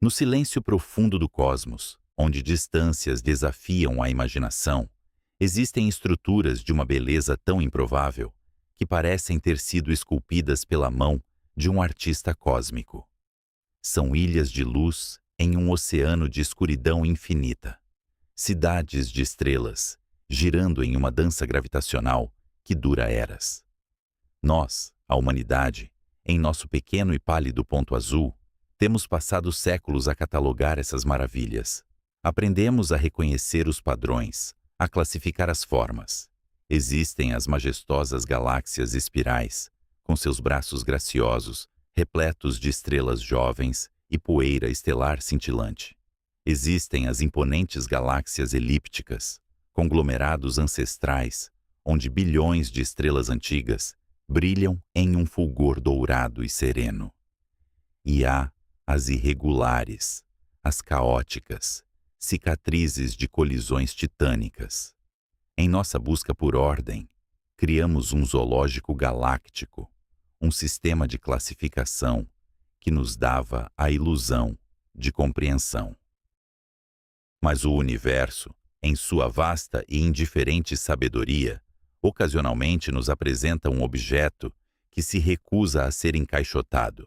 No silêncio profundo do cosmos, onde distâncias desafiam a imaginação, existem estruturas de uma beleza tão improvável que parecem ter sido esculpidas pela mão de um artista cósmico. São ilhas de luz em um oceano de escuridão infinita. Cidades de estrelas, girando em uma dança gravitacional que dura eras. Nós, a humanidade, em nosso pequeno e pálido ponto azul, temos passado séculos a catalogar essas maravilhas. Aprendemos a reconhecer os padrões, a classificar as formas. Existem as majestosas galáxias espirais, com seus braços graciosos, repletos de estrelas jovens e poeira estelar cintilante. Existem as imponentes galáxias elípticas, conglomerados ancestrais, onde bilhões de estrelas antigas brilham em um fulgor dourado e sereno. E há as irregulares, as caóticas, cicatrizes de colisões titânicas. Em nossa busca por ordem, criamos um zoológico galáctico, um sistema de classificação que nos dava a ilusão de compreensão. Mas o universo, em sua vasta e indiferente sabedoria, ocasionalmente nos apresenta um objeto que se recusa a ser encaixotado,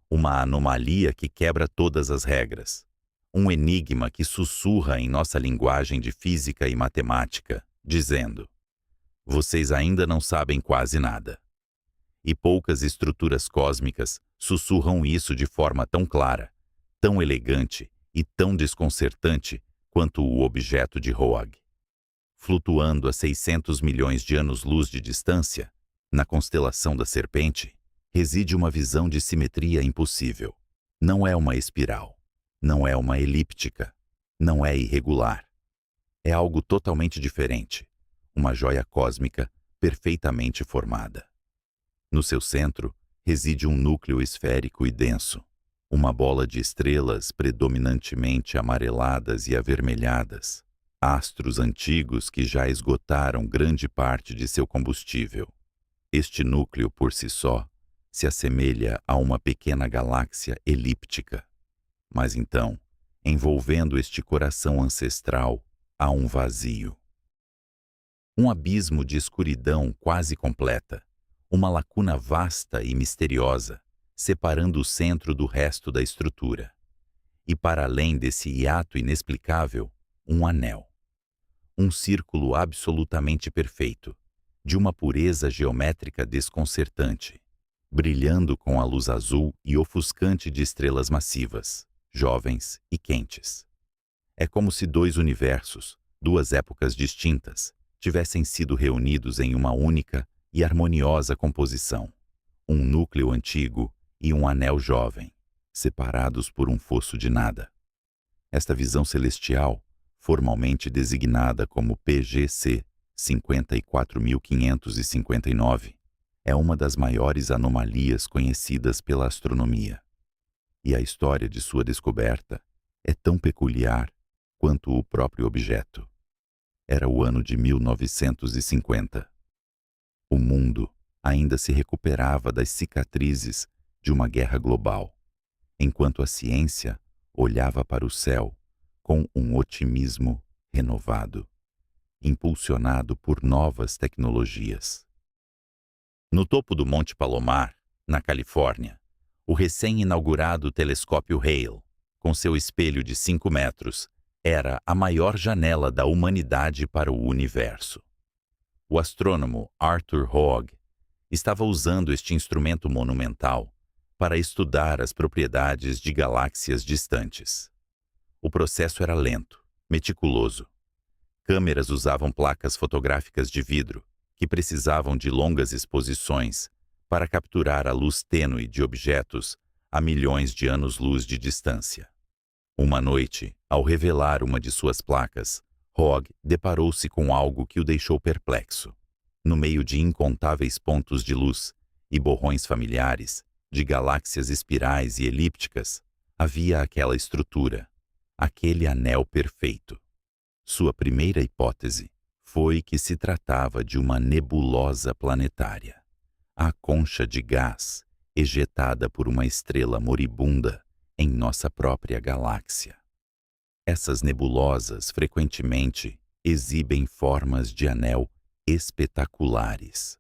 uma anomalia que quebra todas as regras, um enigma que sussurra em nossa linguagem de física e matemática, dizendo: vocês ainda não sabem quase nada. E poucas estruturas cósmicas sussurram isso de forma tão clara, tão elegante e tão desconcertante quanto o objeto de Roag. Flutuando a 600 milhões de anos-luz de distância, na constelação da Serpente, reside uma visão de simetria impossível. Não é uma espiral, não é uma elíptica, não é irregular. É algo totalmente diferente, uma joia cósmica perfeitamente formada. No seu centro, reside um núcleo esférico e denso, uma bola de estrelas predominantemente amareladas e avermelhadas, astros antigos que já esgotaram grande parte de seu combustível. Este núcleo, por si só, se assemelha a uma pequena galáxia elíptica. Mas então, envolvendo este coração ancestral, há um vazio. Um abismo de escuridão quase completa, uma lacuna vasta e misteriosa, separando o centro do resto da estrutura. E para além desse hiato inexplicável, um anel. Um círculo absolutamente perfeito, de uma pureza geométrica desconcertante, brilhando com a luz azul e ofuscante de estrelas massivas, jovens e quentes. É como se dois universos, duas épocas distintas, tivessem sido reunidos em uma única e harmoniosa composição. Um núcleo antigo e um anel jovem, separados por um fosso de nada. Esta visão celestial, formalmente designada como PGC 54.559, é uma das maiores anomalias conhecidas pela astronomia. E a história de sua descoberta é tão peculiar quanto o próprio objeto. Era o ano de 1950. O mundo ainda se recuperava das cicatrizes de uma guerra global, enquanto a ciência olhava para o céu com um otimismo renovado, impulsionado por novas tecnologias. No topo do Monte Palomar, na Califórnia, o recém-inaugurado telescópio Hale, com seu espelho de 5 metros, era a maior janela da humanidade para o universo. O astrônomo Arthur Hoag estava usando este instrumento monumental para estudar as propriedades de galáxias distantes. O processo era lento, meticuloso. Câmeras usavam placas fotográficas de vidro, que precisavam de longas exposições para capturar a luz tênue de objetos a milhões de anos-luz de distância. Uma noite, ao revelar uma de suas placas, Hoag deparou-se com algo que o deixou perplexo. No meio de incontáveis pontos de luz e borrões familiares, de galáxias espirais e elípticas, havia aquela estrutura, aquele anel perfeito. Sua primeira hipótese foi que se tratava de uma nebulosa planetária. A concha de gás, ejetada por uma estrela moribunda em nossa própria galáxia. Essas nebulosas frequentemente exibem formas de anel espetaculares.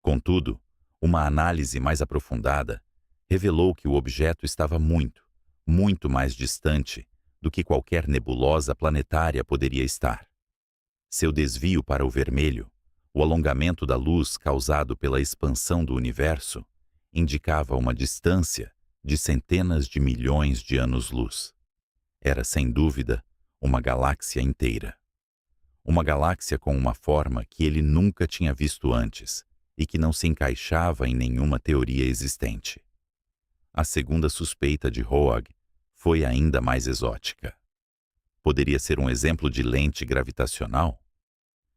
Contudo, uma análise mais aprofundada revelou que o objeto estava muito mais distante do que qualquer nebulosa planetária poderia estar. Seu desvio para o vermelho, o alongamento da luz causado pela expansão do universo, indicava uma distância de centenas de milhões de anos-luz. Era, sem dúvida, uma galáxia inteira. Uma galáxia com uma forma que ele nunca tinha visto antes e que não se encaixava em nenhuma teoria existente. A segunda suspeita de Roag foi ainda mais exótica. Poderia ser um exemplo de lente gravitacional?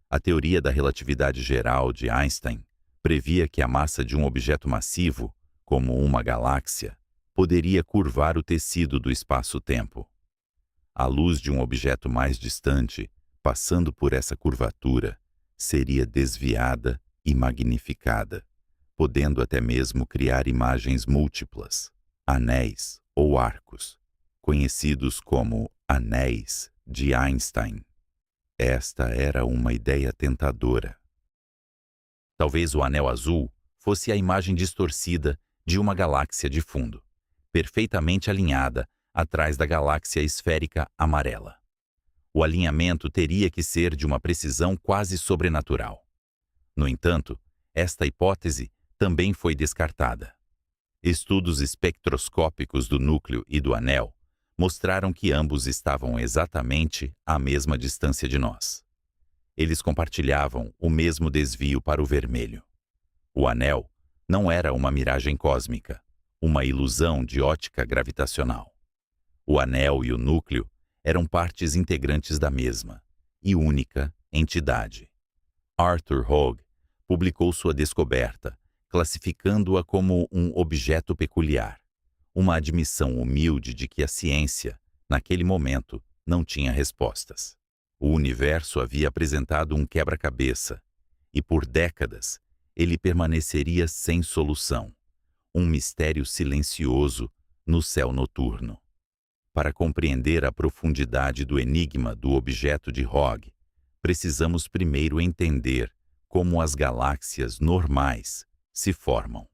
A teoria da relatividade geral de Einstein previa que a massa de um objeto massivo, como uma galáxia, poderia curvar o tecido do espaço-tempo. A luz de um objeto mais distante, passando por essa curvatura, seria desviada e magnificada, podendo até mesmo criar imagens múltiplas, anéis ou arcos, conhecidos como anéis de Einstein. Esta era uma ideia tentadora. Talvez o anel azul fosse a imagem distorcida de uma galáxia de fundo, perfeitamente alinhada atrás da galáxia esférica amarela. O alinhamento teria que ser de uma precisão quase sobrenatural. No entanto, esta hipótese também foi descartada. Estudos espectroscópicos do núcleo e do anel mostraram que ambos estavam exatamente à mesma distância de nós. Eles compartilhavam o mesmo desvio para o vermelho. O anel não era uma miragem cósmica, uma ilusão de ótica gravitacional. O anel e o núcleo eram partes integrantes da mesma e única entidade. Arthur Hoag publicou sua descoberta, classificando-a como um objeto peculiar, uma admissão humilde de que a ciência, naquele momento, não tinha respostas. O universo havia apresentado um quebra-cabeça, e por décadas ele permaneceria sem solução, um mistério silencioso no céu noturno. Para compreender a profundidade do enigma do objeto de Hoag, precisamos primeiro entender como as galáxias normais se formam.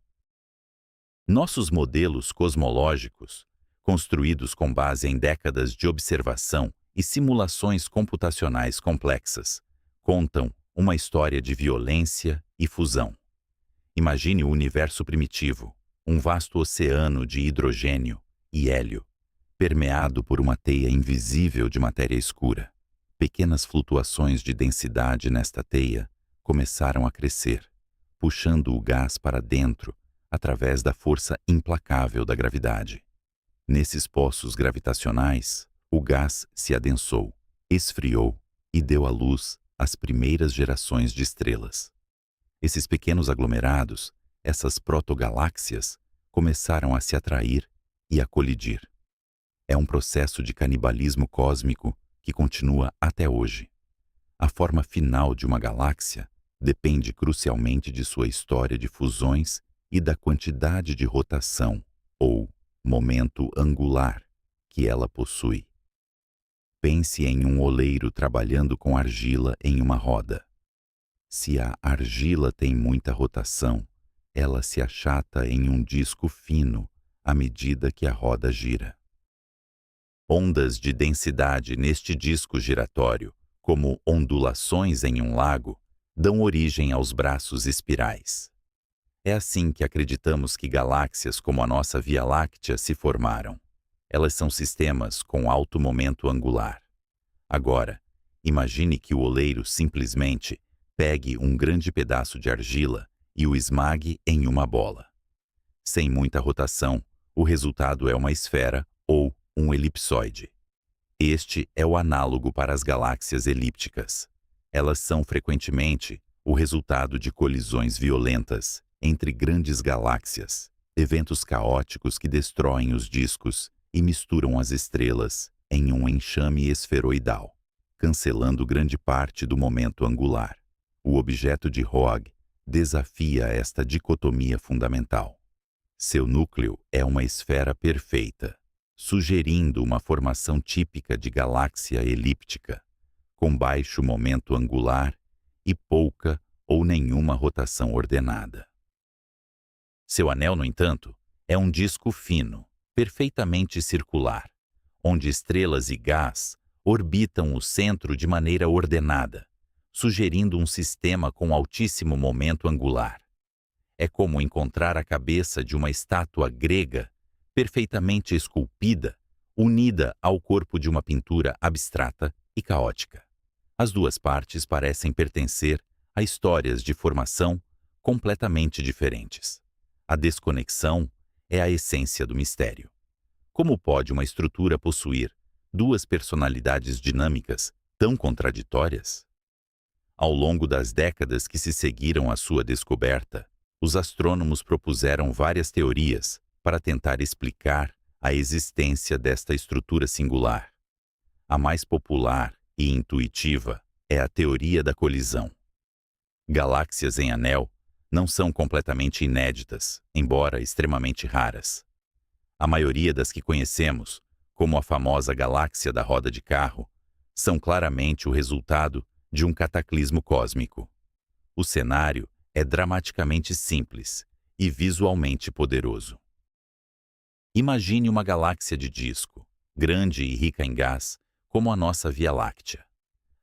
Nossos modelos cosmológicos, construídos com base em décadas de observação e simulações computacionais complexas, contam uma história de violência e fusão. Imagine o universo primitivo, um vasto oceano de hidrogênio e hélio, permeado por uma teia invisível de matéria escura. Pequenas flutuações de densidade nesta teia começaram a crescer, puxando o gás para dentro através da força implacável da gravidade. Nesses poços gravitacionais, o gás se adensou, esfriou e deu à luz as primeiras gerações de estrelas. Esses pequenos aglomerados, essas protogaláxias, começaram a se atrair e a colidir. É um processo de canibalismo cósmico que continua até hoje. A forma final de uma galáxia depende crucialmente de sua história de fusões e da quantidade de rotação, ou momento angular, que ela possui. Pense em um oleiro trabalhando com argila em uma roda. Se a argila tem muita rotação, ela se achata em um disco fino à medida que a roda gira. Ondas de densidade neste disco giratório, como ondulações em um lago, dão origem aos braços espirais. É assim que acreditamos que galáxias como a nossa Via Láctea se formaram. Elas são sistemas com alto momento angular. Agora, imagine que o oleiro simplesmente pegue um grande pedaço de argila e o esmague em uma bola. Sem muita rotação, o resultado é uma esfera ou um elipsoide. Este é o análogo para as galáxias elípticas. Elas são frequentemente o resultado de colisões violentas entre grandes galáxias, eventos caóticos que destroem os discos e misturam as estrelas em um enxame esferoidal, cancelando grande parte do momento angular. O objeto de Hoag desafia esta dicotomia fundamental. Seu núcleo é uma esfera perfeita, sugerindo uma formação típica de galáxia elíptica, com baixo momento angular e pouca ou nenhuma rotação ordenada. Seu anel, no entanto, é um disco fino, perfeitamente circular, onde estrelas e gás orbitam o centro de maneira ordenada, sugerindo um sistema com altíssimo momento angular. É como encontrar a cabeça de uma estátua grega perfeitamente esculpida, unida ao corpo de uma pintura abstrata e caótica. As duas partes parecem pertencer a histórias de formação completamente diferentes. A desconexão é a essência do mistério. Como pode uma estrutura possuir duas personalidades dinâmicas tão contraditórias? Ao longo das décadas que se seguiram à sua descoberta, os astrônomos propuseram várias teorias para tentar explicar a existência desta estrutura singular. A mais popular e intuitiva é a teoria da colisão. Galáxias em anel não são completamente inéditas, embora extremamente raras. A maioria das que conhecemos, como a famosa galáxia da roda de carro, são claramente o resultado de um cataclismo cósmico. O cenário é dramaticamente simples e visualmente poderoso. Imagine uma galáxia de disco, grande e rica em gás, como a nossa Via Láctea.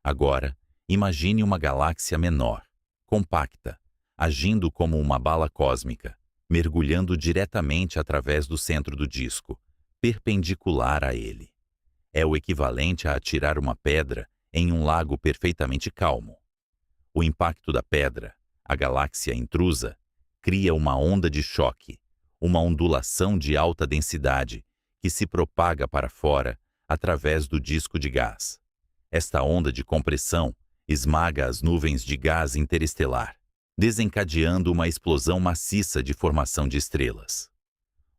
Agora, imagine uma galáxia menor, compacta, agindo como uma bala cósmica, mergulhando diretamente através do centro do disco, perpendicular a ele. É o equivalente a atirar uma pedra em um lago perfeitamente calmo. O impacto da pedra, a galáxia intrusa, cria uma onda de choque, uma ondulação de alta densidade que se propaga para fora através do disco de gás. Esta onda de compressão esmaga as nuvens de gás interestelar, desencadeando uma explosão maciça de formação de estrelas.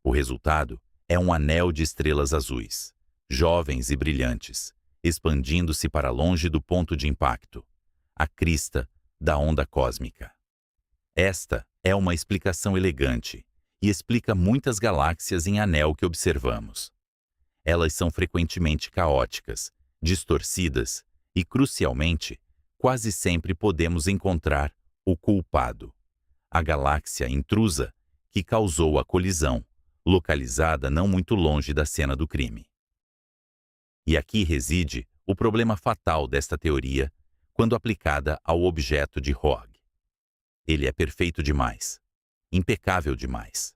O resultado é um anel de estrelas azuis, jovens e brilhantes, expandindo-se para longe do ponto de impacto, a crista da onda cósmica. Esta é uma explicação elegante e explica muitas galáxias em anel que observamos. Elas são frequentemente caóticas, distorcidas e, crucialmente, quase sempre podemos encontrar o culpado, a galáxia intrusa que causou a colisão, localizada não muito longe da cena do crime. E aqui reside o problema fatal desta teoria quando aplicada ao objeto de Rogue. Ele é perfeito demais, impecável demais.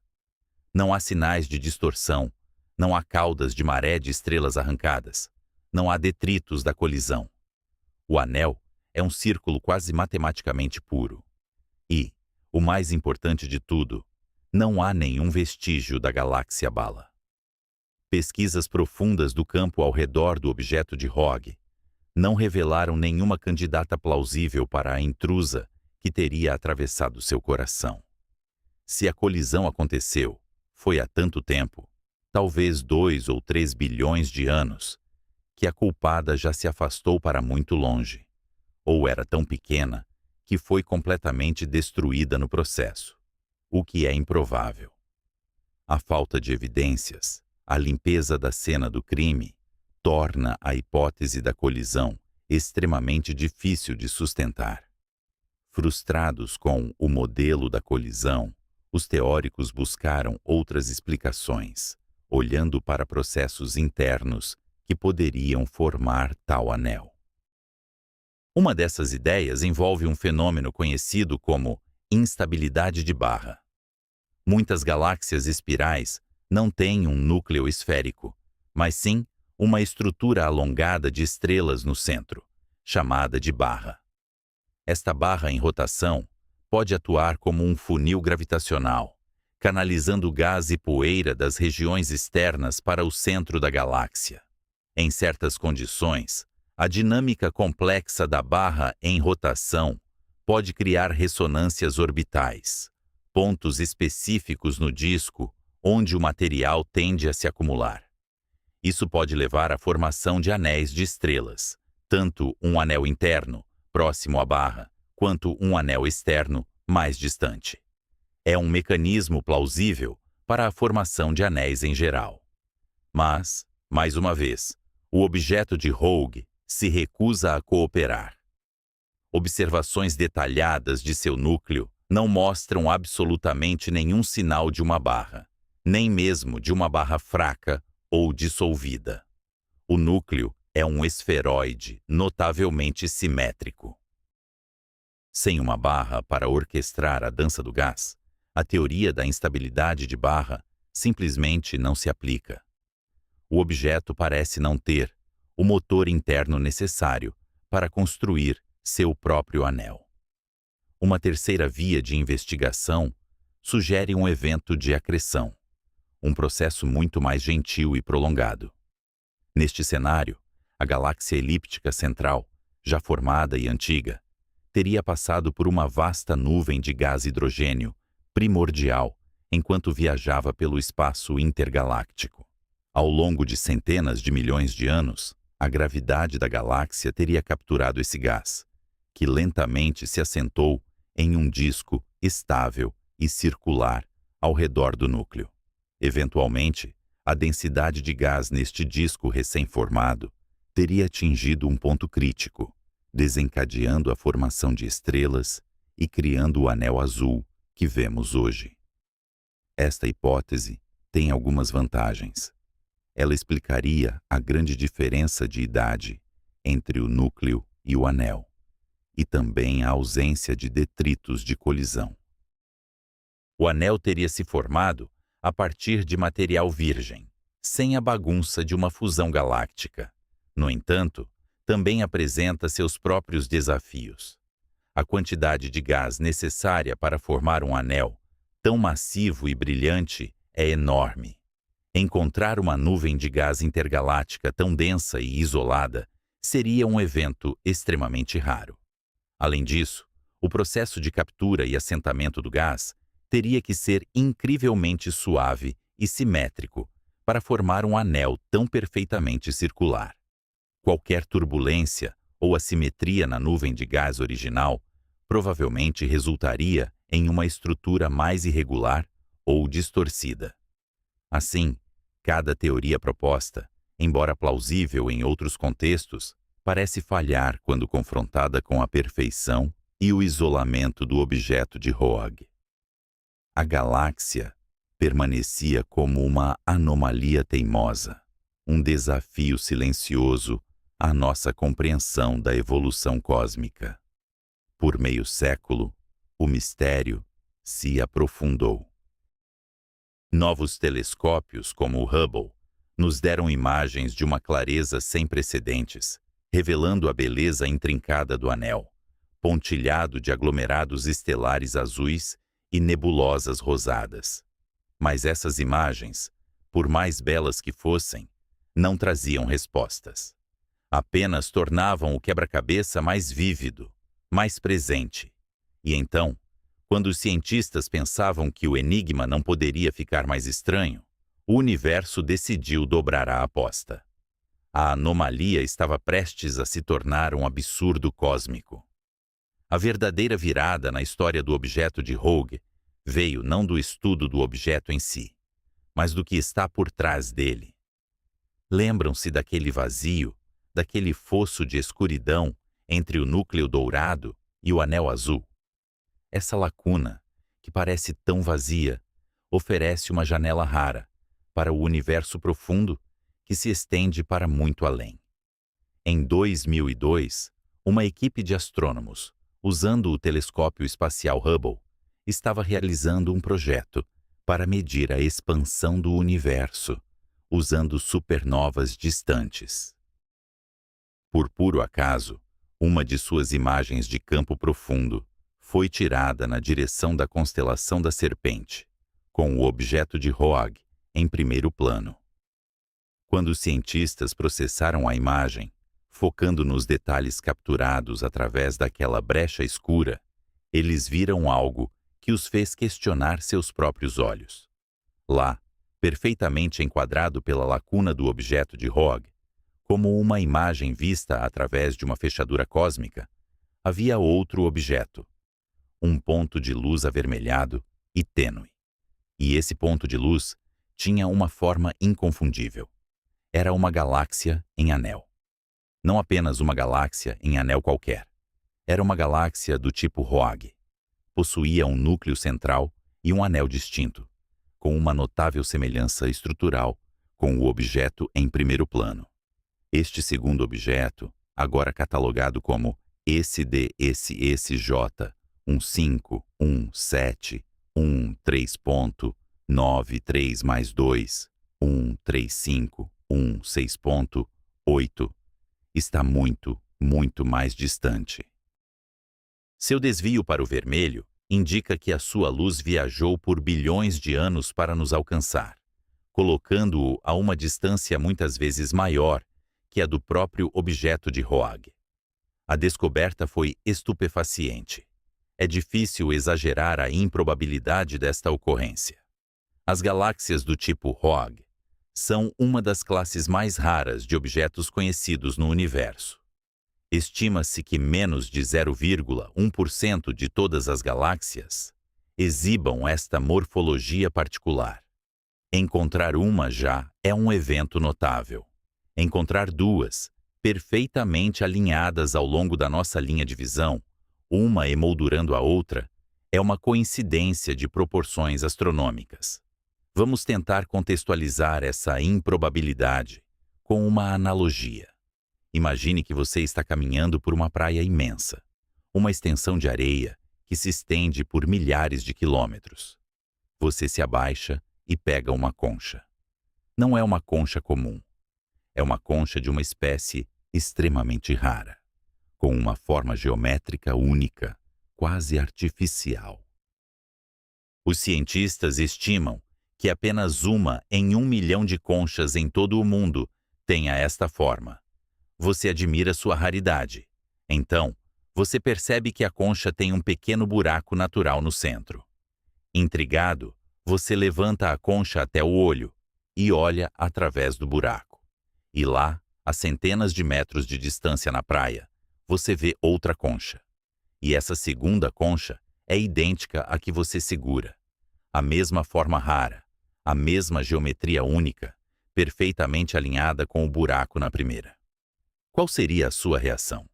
Não há sinais de distorção, não há caudas de maré de estrelas arrancadas, não há detritos da colisão. O anel é um círculo quase matematicamente puro. E, o mais importante de tudo, não há nenhum vestígio da galáxia bala. Pesquisas profundas do campo ao redor do objeto de Rogue não revelaram nenhuma candidata plausível para a intrusa que teria atravessado seu coração. Se a colisão aconteceu, foi há tanto tempo, talvez 2 ou 3 bilhões de anos, que a culpada já se afastou para muito longe, ou era tão pequena que foi completamente destruída no processo, o que é improvável. A falta de evidências, a limpeza da cena do crime, torna a hipótese da colisão extremamente difícil de sustentar. Frustrados com o modelo da colisão, os teóricos buscaram outras explicações, olhando para processos internos que poderiam formar tal anel. Uma dessas ideias envolve um fenômeno conhecido como instabilidade de barra. Muitas galáxias espirais não têm um núcleo esférico, mas sim uma estrutura alongada de estrelas no centro, chamada de barra. Esta barra em rotação pode atuar como um funil gravitacional, canalizando gás e poeira das regiões externas para o centro da galáxia. Em certas condições, a dinâmica complexa da barra em rotação pode criar ressonâncias orbitais, pontos específicos no disco onde o material tende a se acumular. Isso pode levar à formação de anéis de estrelas, tanto um anel interno, próximo à barra, quanto um anel externo, mais distante. É um mecanismo plausível para a formação de anéis em geral. Mas, mais uma vez, o objeto de Rogue se recusa a cooperar. Observações detalhadas de seu núcleo não mostram absolutamente nenhum sinal de uma barra, nem mesmo de uma barra fraca ou dissolvida. O núcleo é um esferoide notavelmente simétrico. Sem uma barra para orquestrar a dança do gás, a teoria da instabilidade de barra simplesmente não se aplica. O objeto parece não ter o motor interno necessário para construir seu próprio anel. Uma terceira via de investigação sugere um evento de acreção, um processo muito mais gentil e prolongado. Neste cenário, a galáxia elíptica central, já formada e antiga, teria passado por uma vasta nuvem de gás hidrogênio primordial enquanto viajava pelo espaço intergaláctico. Ao longo de centenas de milhões de anos, a gravidade da galáxia teria capturado esse gás, que lentamente se assentou em um disco estável e circular ao redor do núcleo. Eventualmente, a densidade de gás neste disco recém-formado teria atingido um ponto crítico, desencadeando a formação de estrelas e criando o anel azul que vemos hoje. Esta hipótese tem algumas vantagens. Ela explicaria a grande diferença de idade entre o núcleo e o anel, e também a ausência de detritos de colisão. O anel teria se formado a partir de material virgem, sem a bagunça de uma fusão galáctica. No entanto, também apresenta seus próprios desafios. A quantidade de gás necessária para formar um anel tão massivo e brilhante é enorme. Encontrar uma nuvem de gás intergaláctica tão densa e isolada seria um evento extremamente raro. Além disso, o processo de captura e assentamento do gás teria que ser incrivelmente suave e simétrico para formar um anel tão perfeitamente circular. Qualquer turbulência ou assimetria na nuvem de gás original provavelmente resultaria em uma estrutura mais irregular ou distorcida. Assim, cada teoria proposta, embora plausível em outros contextos, parece falhar quando confrontada com a perfeição e o isolamento do objeto de Rogue. A galáxia permanecia como uma anomalia teimosa, um desafio silencioso à nossa compreensão da evolução cósmica. Por meio século, o mistério se aprofundou. Novos telescópios, como o Hubble, nos deram imagens de uma clareza sem precedentes, revelando a beleza intrincada do anel, pontilhado de aglomerados estelares azuis e nebulosas rosadas. Mas essas imagens, por mais belas que fossem, não traziam respostas. Apenas tornavam o quebra-cabeça mais vívido, mais presente. E então, quando os cientistas pensavam que o enigma não poderia ficar mais estranho, o universo decidiu dobrar a aposta. A anomalia estava prestes a se tornar um absurdo cósmico. A verdadeira virada na história do objeto de Rogue veio não do estudo do objeto em si, mas do que está por trás dele. Lembram-se daquele vazio, daquele fosso de escuridão entre o núcleo dourado e o anel azul? Essa lacuna, que parece tão vazia, oferece uma janela rara para o universo profundo que se estende para muito além. Em 2002, uma equipe de astrônomos, usando o telescópio espacial Hubble, estava realizando um projeto para medir a expansão do universo, usando supernovas distantes. Por puro acaso, uma de suas imagens de campo profundo foi tirada na direção da constelação da Serpente, com o objeto de Rogue em primeiro plano. Quando os cientistas processaram a imagem, focando nos detalhes capturados através daquela brecha escura, eles viram algo que os fez questionar seus próprios olhos. Lá, perfeitamente enquadrado pela lacuna do objeto de Rogue, como uma imagem vista através de uma fechadura cósmica, havia outro objeto, um ponto de luz avermelhado e tênue. E esse ponto de luz tinha uma forma inconfundível. Era uma galáxia em anel. Não apenas uma galáxia em anel qualquer. Era uma galáxia do tipo Roag. Possuía um núcleo central e um anel distinto, com uma notável semelhança estrutural com o objeto em primeiro plano. Este segundo objeto, agora catalogado como SDSSJ 151713.93 mais 2 13516.8, está muito, muito mais distante. Seu desvio para o vermelho indica que a sua luz viajou por bilhões de anos para nos alcançar, colocando-o a uma distância muitas vezes maior que a do próprio objeto de Roag. A descoberta foi estupefaciente. É difícil exagerar a improbabilidade desta ocorrência. As galáxias do tipo Roag são uma das classes mais raras de objetos conhecidos no universo. Estima-se que menos de 0,1% de todas as galáxias exibam esta morfologia particular. Encontrar uma já é um evento notável. Encontrar duas, perfeitamente alinhadas ao longo da nossa linha de visão, uma emoldurando a outra, é uma coincidência de proporções astronômicas. Vamos tentar contextualizar essa improbabilidade com uma analogia. Imagine que você está caminhando por uma praia imensa, uma extensão de areia que se estende por milhares de quilômetros. Você se abaixa e pega uma concha. Não é uma concha comum. É uma concha de uma espécie extremamente rara, com uma forma geométrica única, quase artificial. Os cientistas estimam que apenas uma em 1 milhão de conchas em todo o mundo tenha esta forma. Você admira sua raridade. Então, você percebe que a concha tem um pequeno buraco natural no centro. Intrigado, você levanta a concha até o olho e olha através do buraco. E lá, a centenas de metros de distância na praia, você vê outra concha. E essa segunda concha é idêntica à que você segura. A mesma forma rara, a mesma geometria única, perfeitamente alinhada com o buraco na primeira. Qual seria a sua reação?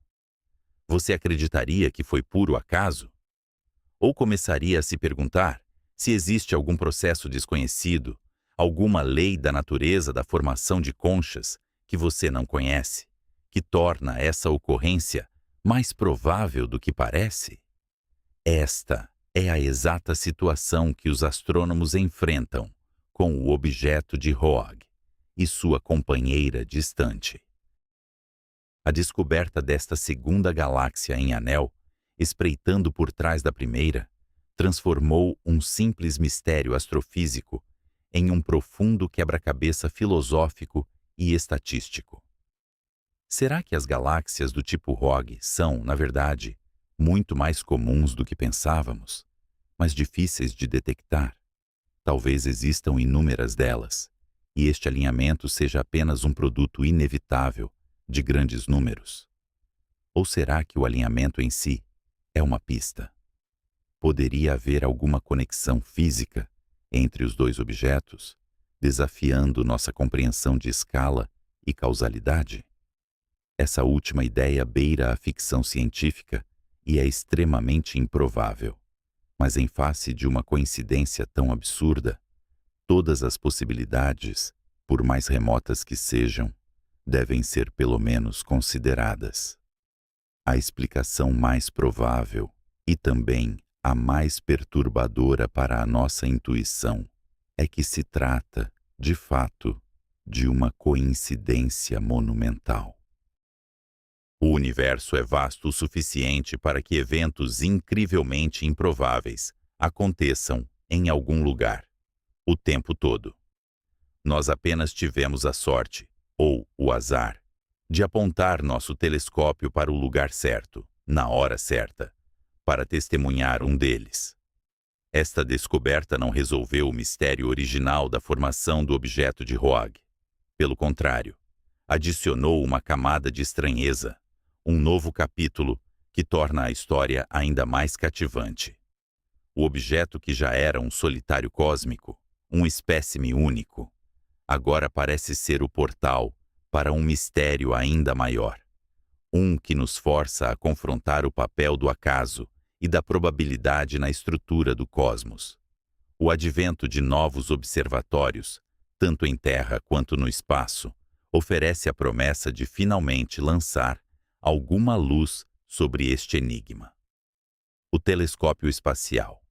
Você acreditaria que foi puro acaso? Ou começaria a se perguntar se existe algum processo desconhecido, alguma lei da natureza da formação de conchas que você não conhece, que torna essa ocorrência mais provável do que parece? Esta é a exata situação que os astrônomos enfrentam com o objeto de Roag e sua companheira distante. A descoberta desta segunda galáxia em anel, espreitando por trás da primeira, transformou um simples mistério astrofísico em um profundo quebra-cabeça filosófico e estatístico. Será que as galáxias do tipo Roag são, na verdade, muito mais comuns do que pensávamos, mas difíceis de detectar? Talvez existam inúmeras delas, e este alinhamento seja apenas um produto inevitável de grandes números? Ou será que o alinhamento em si é uma pista? Poderia haver alguma conexão física entre os dois objetos, desafiando nossa compreensão de escala e causalidade? Essa última ideia beira a ficção científica e é extremamente improvável. Mas em face de uma coincidência tão absurda, todas as possibilidades, por mais remotas que sejam, devem ser pelo menos consideradas. A explicação mais provável e também a mais perturbadora para a nossa intuição é que se trata, de fato, de uma coincidência monumental. O universo é vasto o suficiente para que eventos incrivelmente improváveis aconteçam em algum lugar, o tempo todo. Nós apenas tivemos a sorte, ou o azar, de apontar nosso telescópio para o lugar certo, na hora certa, para testemunhar um deles. Esta descoberta não resolveu o mistério original da formação do objeto de Roag. Pelo contrário, adicionou uma camada de estranheza, um novo capítulo que torna a história ainda mais cativante. O objeto que já era um solitário cósmico, um espécime único, agora parece ser o portal para um mistério ainda maior. Um que nos força a confrontar o papel do acaso e da probabilidade na estrutura do cosmos. O advento de novos observatórios, tanto em terra quanto no espaço, oferece a promessa de finalmente lançar alguma luz sobre este enigma. O telescópio espacial.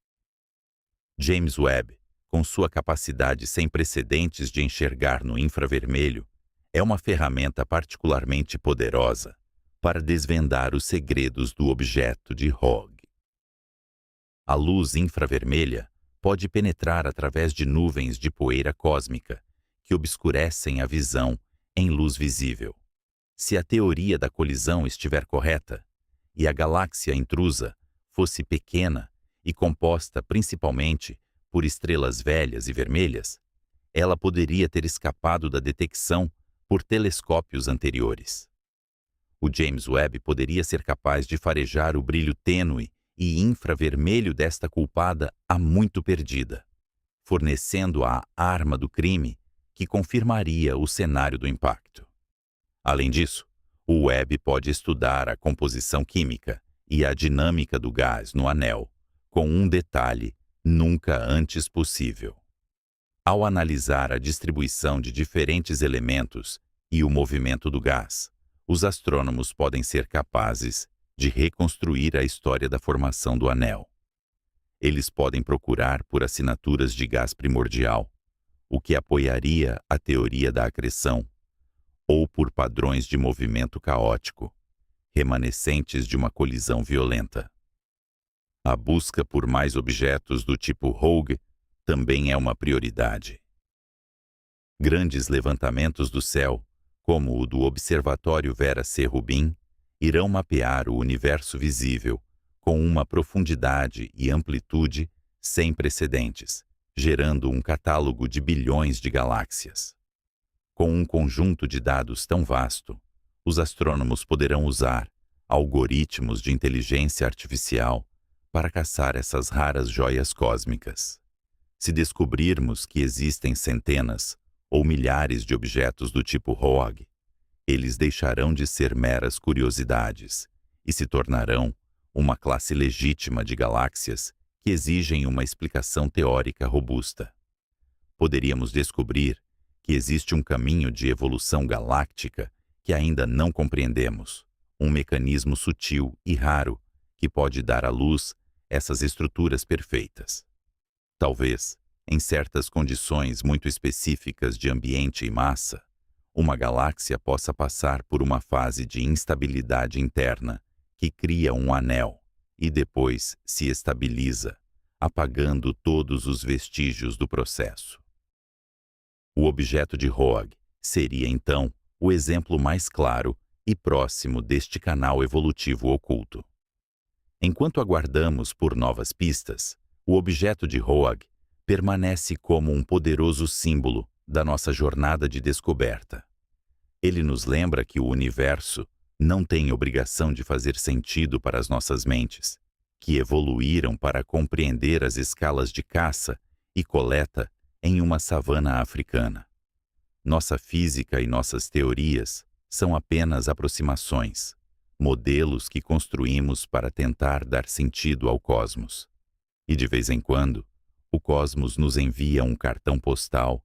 James Webb, com sua capacidade sem precedentes de enxergar no infravermelho, é uma ferramenta particularmente poderosa para desvendar os segredos do objeto de Hogg. A luz infravermelha pode penetrar através de nuvens de poeira cósmica que obscurecem a visão em luz visível. Se a teoria da colisão estiver correta, e a galáxia intrusa fosse pequena e composta principalmente por estrelas velhas e vermelhas, ela poderia ter escapado da detecção por telescópios anteriores. O James Webb poderia ser capaz de farejar o brilho tênue e infravermelho desta culpada há muito perdida, fornecendo a arma do crime que confirmaria o cenário do impacto. Além disso, o Webb pode estudar a composição química e a dinâmica do gás no anel, com um detalhe nunca antes possível. Ao analisar a distribuição de diferentes elementos e o movimento do gás, os astrônomos podem ser capazes de reconstruir a história da formação do anel. Eles podem procurar por assinaturas de gás primordial, o que apoiaria a teoria da acreção, ou por padrões de movimento caótico, remanescentes de uma colisão violenta. A busca por mais objetos do tipo Hogg também é uma prioridade. Grandes levantamentos do céu, como o do Observatório Vera C. Rubin, irão mapear o universo visível com uma profundidade e amplitude sem precedentes, gerando um catálogo de bilhões de galáxias. Com um conjunto de dados tão vasto, os astrônomos poderão usar algoritmos de inteligência artificial para caçar essas raras joias cósmicas. Se descobrirmos que existem centenas ou milhares de objetos do tipo Hogg, eles deixarão de ser meras curiosidades e se tornarão uma classe legítima de galáxias que exigem uma explicação teórica robusta. Poderíamos descobrir que existe um caminho de evolução galáctica que ainda não compreendemos, um mecanismo sutil e raro que pode dar à luz essas estruturas perfeitas. Talvez, em certas condições muito específicas de ambiente e massa, uma galáxia possa passar por uma fase de instabilidade interna que cria um anel e depois se estabiliza, apagando todos os vestígios do processo. O objeto de Hogg seria, então, o exemplo mais claro e próximo deste canal evolutivo oculto. Enquanto aguardamos por novas pistas, o objeto de Hogg permanece como um poderoso símbolo da nossa jornada de descoberta. Ele nos lembra que o universo não tem obrigação de fazer sentido para as nossas mentes, que evoluíram para compreender as escalas de caça e coleta em uma savana africana. Nossa física e nossas teorias são apenas aproximações, modelos que construímos para tentar dar sentido ao cosmos. E de vez em quando, o cosmos nos envia um cartão postal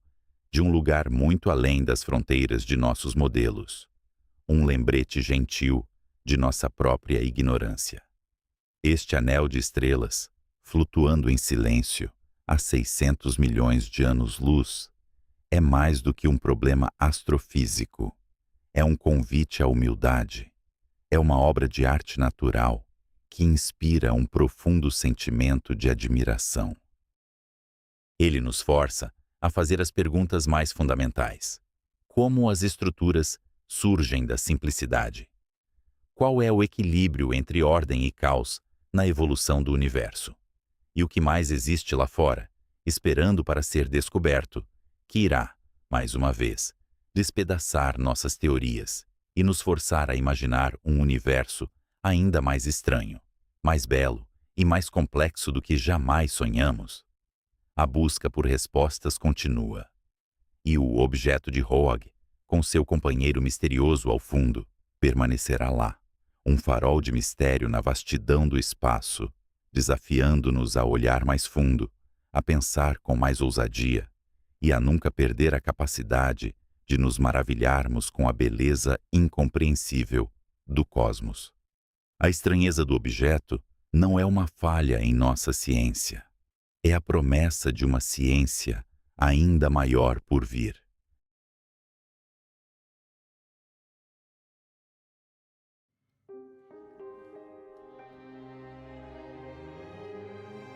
de um lugar muito além das fronteiras de nossos modelos, um lembrete gentil de nossa própria ignorância. Este anel de estrelas, flutuando em silêncio há 600 milhões de anos-luz, é mais do que um problema astrofísico. É um convite à humildade. É uma obra de arte natural que inspira um profundo sentimento de admiração. Ele nos força a fazer as perguntas mais fundamentais. Como as estruturas surgem da simplicidade? Qual é o equilíbrio entre ordem e caos na evolução do universo? E o que mais existe lá fora, esperando para ser descoberto, que irá, mais uma vez, despedaçar nossas teorias e nos forçar a imaginar um universo ainda mais estranho, mais belo e mais complexo do que jamais sonhamos? A busca por respostas continua. E o objeto de Roag, com seu companheiro misterioso ao fundo, permanecerá lá, um farol de mistério na vastidão do espaço, desafiando-nos a olhar mais fundo, a pensar com mais ousadia e a nunca perder a capacidade de nos maravilharmos com a beleza incompreensível do cosmos. A estranheza do objeto não é uma falha em nossa ciência. É a promessa de uma ciência ainda maior por vir.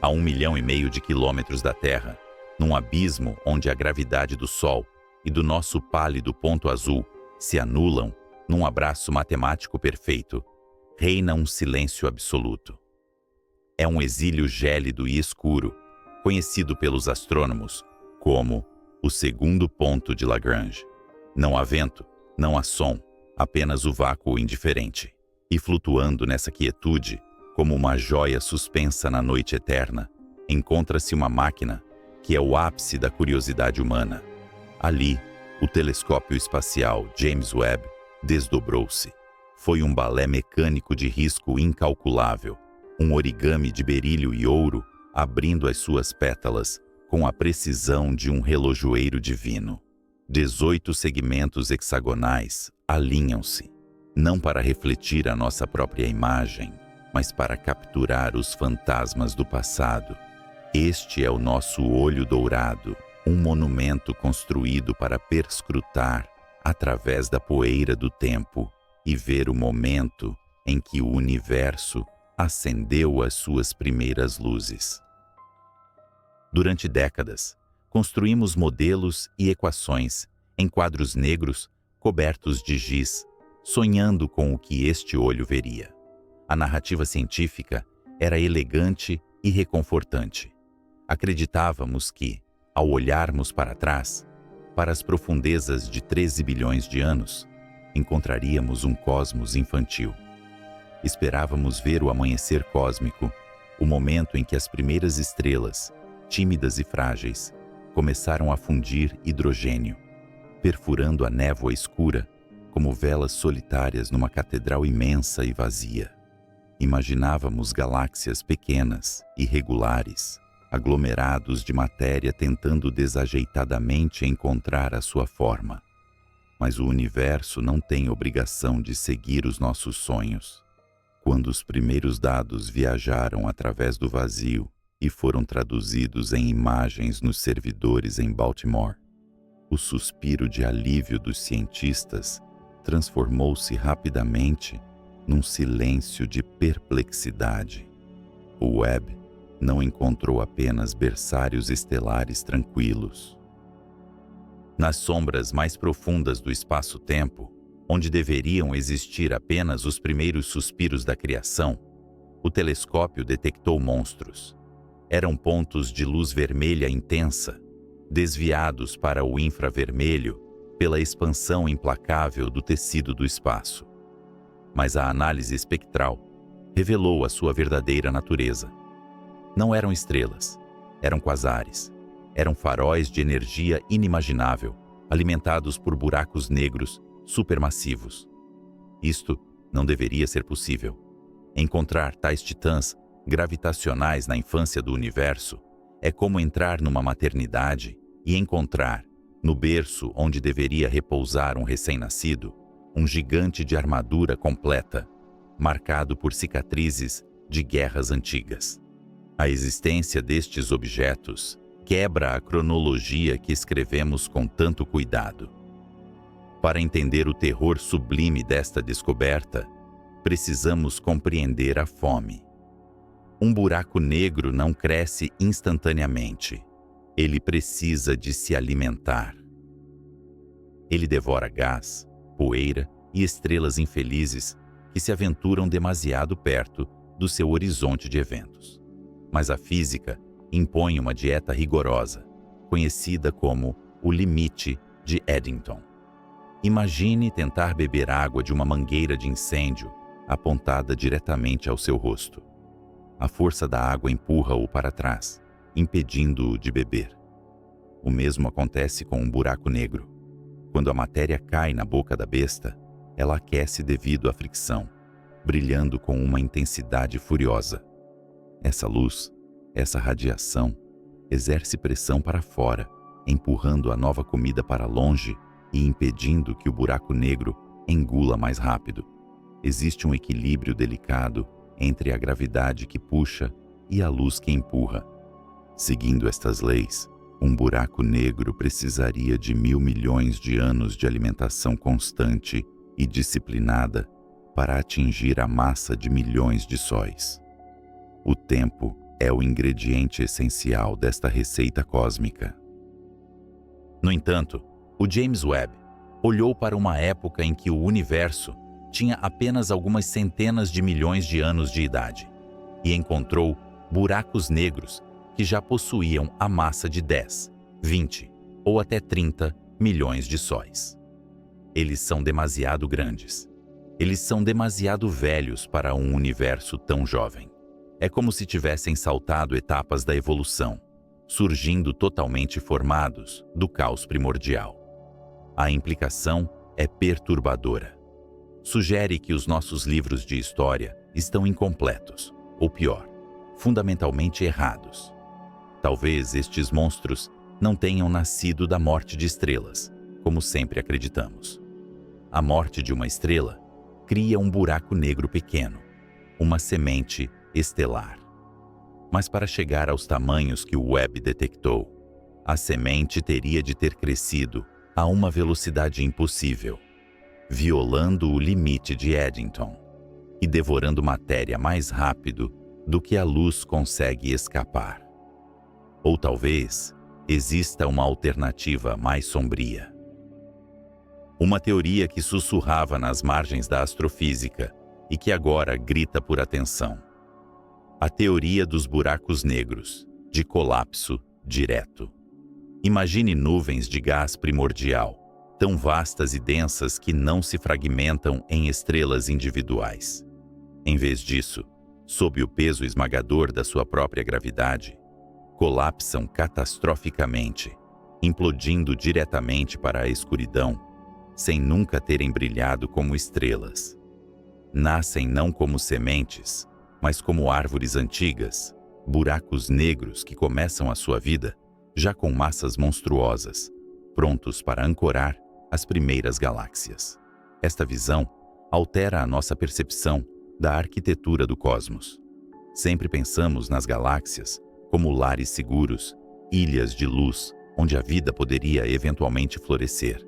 A 1,5 milhão de quilômetros da Terra, num abismo onde a gravidade do Sol e do nosso pálido ponto azul se anulam num abraço matemático perfeito, reina um silêncio absoluto. É um exílio gélido e escuro, conhecido pelos astrônomos como o segundo ponto de Lagrange. Não há vento, não há som, apenas o vácuo indiferente. E flutuando nessa quietude, como uma joia suspensa na noite eterna, encontra-se uma máquina que é o ápice da curiosidade humana. Ali, o telescópio espacial James Webb desdobrou-se. Foi um balé mecânico de risco incalculável, um origami de berílio e ouro abrindo as suas pétalas com a precisão de um relojoeiro divino. 18 segmentos hexagonais alinham-se, não para refletir a nossa própria imagem, mas para capturar os fantasmas do passado. Este é o nosso olho dourado, um monumento construído para perscrutar, através da poeira do tempo, e ver o momento em que o universo acendeu as suas primeiras luzes. Durante décadas, construímos modelos e equações em quadros negros cobertos de giz, sonhando com o que este olho veria. A narrativa científica era elegante e reconfortante. Acreditávamos que, ao olharmos para trás, para as profundezas de 13 bilhões de anos, encontraríamos um cosmos infantil. Esperávamos ver o amanhecer cósmico, o momento em que as primeiras estrelas, tímidas e frágeis, começaram a fundir hidrogênio, perfurando a névoa escura como velas solitárias numa catedral imensa e vazia. Imaginávamos galáxias pequenas, irregulares, aglomerados de matéria tentando desajeitadamente encontrar a sua forma. Mas o universo não tem obrigação de seguir os nossos sonhos. Quando os primeiros dados viajaram através do vazio e foram traduzidos em imagens nos servidores em Baltimore, o suspiro de alívio dos cientistas transformou-se rapidamente num silêncio de perplexidade. O Webb não encontrou apenas berçários estelares tranquilos. Nas sombras mais profundas do espaço-tempo, onde deveriam existir apenas os primeiros suspiros da criação, o telescópio detectou monstros. Eram pontos de luz vermelha intensa, desviados para o infravermelho pela expansão implacável do tecido do espaço. Mas a análise espectral revelou a sua verdadeira natureza. Não eram estrelas, eram quasares. Eram faróis de energia inimaginável, alimentados por buracos negros supermassivos. Isto não deveria ser possível. Encontrar tais titãs gravitacionais na infância do universo é como entrar numa maternidade e encontrar, no berço onde deveria repousar um recém-nascido, um gigante de armadura completa, marcado por cicatrizes de guerras antigas. A existência destes objetos quebra a cronologia que escrevemos com tanto cuidado. Para entender o terror sublime desta descoberta, precisamos compreender a fome. Um buraco negro não cresce instantaneamente. Ele precisa de se alimentar. Ele devora gás, poeira e estrelas infelizes que se aventuram demasiado perto do seu horizonte de eventos. Mas a física impõe uma dieta rigorosa, conhecida como o limite de Eddington. Imagine tentar beber água de uma mangueira de incêndio apontada diretamente ao seu rosto. A força da água empurra-o para trás, impedindo-o de beber. O mesmo acontece com um buraco negro. Quando a matéria cai na boca da besta, ela aquece devido à fricção, brilhando com uma intensidade furiosa. Essa luz, essa radiação, exerce pressão para fora, empurrando a nova comida para longe e impedindo que o buraco negro engula mais rápido. Existe um equilíbrio delicado entre a gravidade que puxa e a luz que empurra. Seguindo estas leis, um buraco negro precisaria de 1.000 milhões de anos de alimentação constante e disciplinada para atingir a massa de milhões de sóis. O tempo é o ingrediente essencial desta receita cósmica. No entanto, o James Webb olhou para uma época em que o universo tinha apenas algumas centenas de milhões de anos de idade e encontrou buracos negros que já possuíam a massa de 10, 20 ou até 30 milhões de sóis. Eles são demasiado grandes. Eles são demasiado velhos para um universo tão jovem. É como se tivessem saltado etapas da evolução, surgindo totalmente formados do caos primordial. A implicação é perturbadora. Sugere que os nossos livros de história estão incompletos, ou pior, fundamentalmente errados. Talvez estes monstros não tenham nascido da morte de estrelas, como sempre acreditamos. A morte de uma estrela cria um buraco negro pequeno, uma semente estelar. Mas para chegar aos tamanhos que o Webb detectou, a semente teria de ter crescido a uma velocidade impossível, violando o limite de Eddington e devorando matéria mais rápido do que a luz consegue escapar. Ou talvez exista uma alternativa mais sombria. Uma teoria que sussurrava nas margens da astrofísica e que agora grita por atenção. A teoria dos buracos negros, de colapso direto. Imagine nuvens de gás primordial, tão vastas e densas que não se fragmentam em estrelas individuais. Em vez disso, sob o peso esmagador da sua própria gravidade, colapsam catastroficamente, implodindo diretamente para a escuridão, sem nunca terem brilhado como estrelas. Nascem não como sementes, mas como árvores antigas, buracos negros que começam a sua vida já com massas monstruosas, prontos para ancorar as primeiras galáxias. Esta visão altera a nossa percepção da arquitetura do cosmos. Sempre pensamos nas galáxias como lares seguros, ilhas de luz onde a vida poderia eventualmente florescer,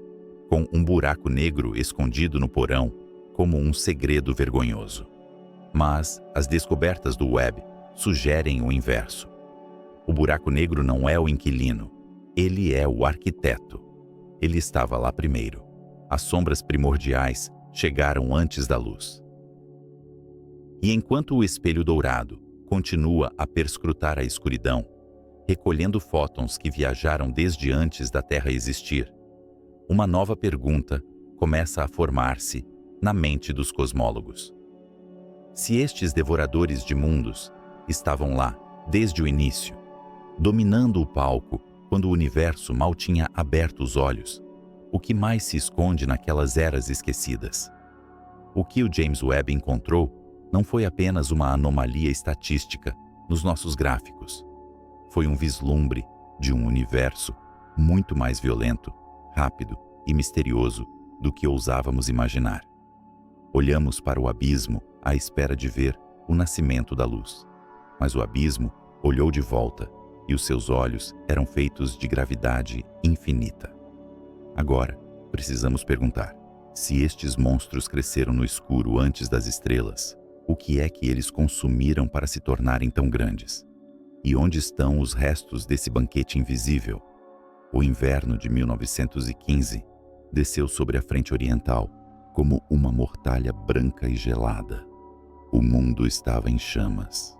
com um buraco negro escondido no porão como um segredo vergonhoso. Mas as descobertas do Webb sugerem o inverso. O buraco negro não é o inquilino, ele é o arquiteto. Ele estava lá primeiro. As sombras primordiais chegaram antes da luz. E enquanto o espelho dourado continua a perscrutar a escuridão, recolhendo fótons que viajaram desde antes da Terra existir, uma nova pergunta começa a formar-se na mente dos cosmólogos. Se estes devoradores de mundos estavam lá desde o início, dominando o palco quando o universo mal tinha aberto os olhos, o que mais se esconde naquelas eras esquecidas? O que o James Webb encontrou não foi apenas uma anomalia estatística nos nossos gráficos. Foi um vislumbre de um universo muito mais violento, rápido e misterioso do que ousávamos imaginar. Olhamos para o abismo à espera de ver o nascimento da luz. Mas o abismo olhou de volta e os seus olhos eram feitos de gravidade infinita. Agora, precisamos perguntar: se estes monstros cresceram no escuro antes das estrelas, o que é que eles consumiram para se tornarem tão grandes? E onde estão os restos desse banquete invisível? O inverno de 1915 desceu sobre a frente oriental como uma mortalha branca e gelada. O mundo estava em chamas.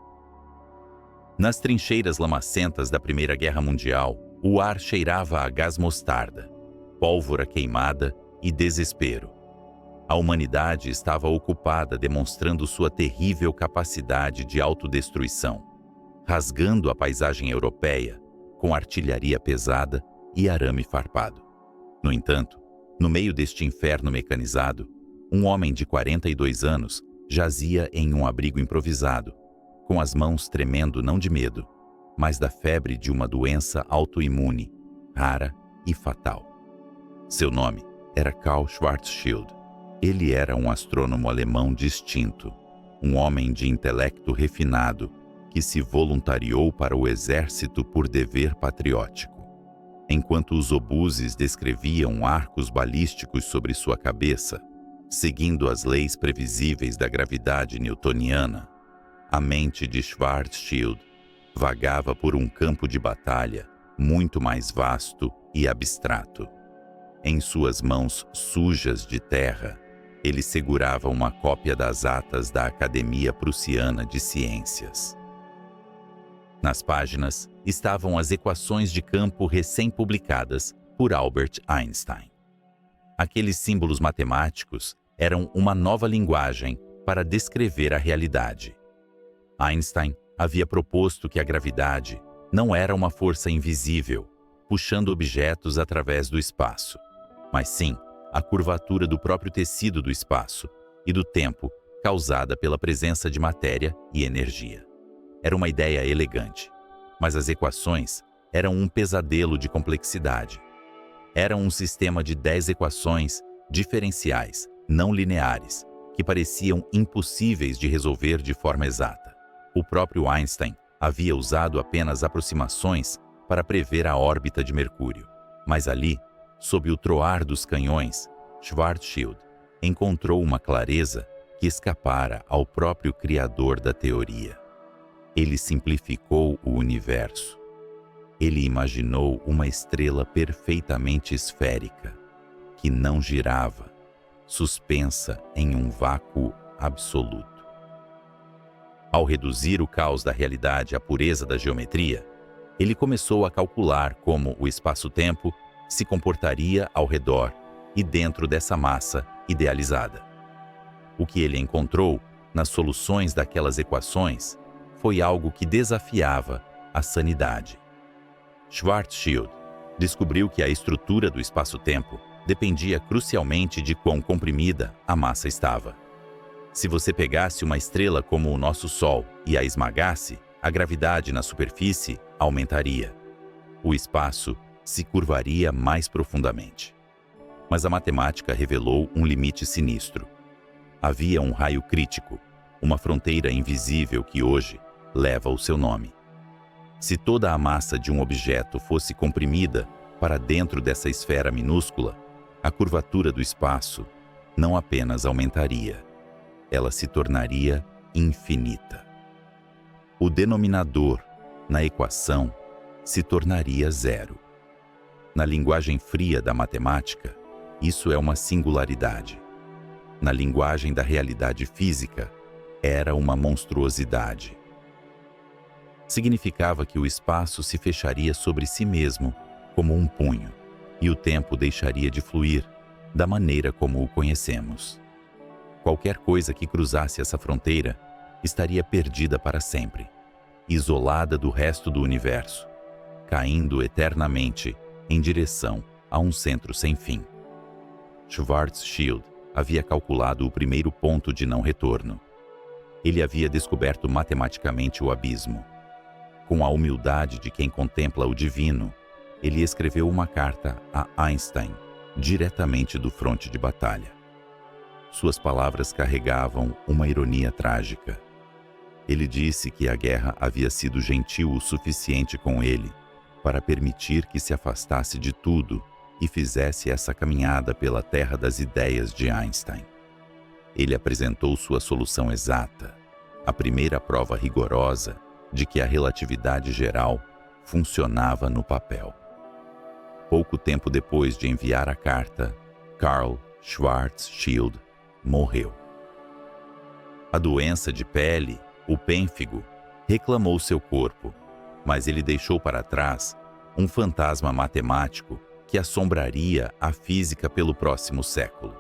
Nas trincheiras lamacentas da Primeira Guerra Mundial, o ar cheirava a gás mostarda, pólvora queimada e desespero. A humanidade estava ocupada demonstrando sua terrível capacidade de autodestruição, rasgando a paisagem europeia com artilharia pesada e arame farpado. No entanto, no meio deste inferno mecanizado, um homem de 42 anos jazia em um abrigo improvisado, com as mãos tremendo não de medo, mas da febre de uma doença autoimune, rara e fatal. Seu nome era Karl Schwarzschild. Ele era um astrônomo alemão distinto, um homem de intelecto refinado que se voluntariou para o exército por dever patriótico. Enquanto os obuses descreviam arcos balísticos sobre sua cabeça, seguindo as leis previsíveis da gravidade newtoniana, a mente de Schwarzschild vagava por um campo de batalha muito mais vasto e abstrato. Em suas mãos sujas de terra, ele segurava uma cópia das atas da Academia Prussiana de Ciências. Nas páginas estavam as equações de campo recém-publicadas por Albert Einstein. Aqueles símbolos matemáticos eram uma nova linguagem para descrever a realidade. Einstein havia proposto que a gravidade não era uma força invisível, puxando objetos através do espaço, mas sim a curvatura do próprio tecido do espaço e do tempo causada pela presença de matéria e energia. Era uma ideia elegante, mas as equações eram um pesadelo de complexidade. Era um sistema de 10 equações diferenciais, não lineares, que pareciam impossíveis de resolver de forma exata. O próprio Einstein havia usado apenas aproximações para prever a órbita de Mercúrio, mas ali, sob o troar dos canhões, Schwarzschild encontrou uma clareza que escapara ao próprio criador da teoria. Ele simplificou o universo. Ele imaginou uma estrela perfeitamente esférica, que não girava, suspensa em um vácuo absoluto. Ao reduzir o caos da realidade à pureza da geometria, ele começou a calcular como o espaço-tempo se comportaria ao redor e dentro dessa massa idealizada. O que ele encontrou nas soluções daquelas equações foi algo que desafiava a sanidade. Schwarzschild descobriu que a estrutura do espaço-tempo dependia crucialmente de quão comprimida a massa estava. Se você pegasse uma estrela como o nosso Sol e a esmagasse, a gravidade na superfície aumentaria. O espaço se curvaria mais profundamente. Mas a matemática revelou um limite sinistro. Havia um raio crítico, uma fronteira invisível que hoje leva o seu nome. Se toda a massa de um objeto fosse comprimida para dentro dessa esfera minúscula, a curvatura do espaço não apenas aumentaria, ela se tornaria infinita. O denominador na equação se tornaria zero. Na linguagem fria da matemática, isso é uma singularidade. Na linguagem da realidade física, era uma monstruosidade. Significava que o espaço se fecharia sobre si mesmo, como um punho, e o tempo deixaria de fluir, da maneira como o conhecemos. Qualquer coisa que cruzasse essa fronteira estaria perdida para sempre, isolada do resto do universo, caindo eternamente em direção a um centro sem fim. Schwarzschild havia calculado o primeiro ponto de não retorno. Ele havia descoberto matematicamente o abismo. Com a humildade de quem contempla o divino, ele escreveu uma carta a Einstein, diretamente do fronte de batalha. Suas palavras carregavam uma ironia trágica. Ele disse que a guerra havia sido gentil o suficiente com ele para permitir que se afastasse de tudo e fizesse essa caminhada pela terra das ideias de Einstein. Ele apresentou sua solução exata, a primeira prova rigorosa de que a relatividade geral funcionava no papel. Pouco tempo depois de enviar a carta, Karl Schwarzschild morreu. A doença de pele, o pênfigo, reclamou seu corpo, mas ele deixou para trás um fantasma matemático que assombraria a física pelo próximo século.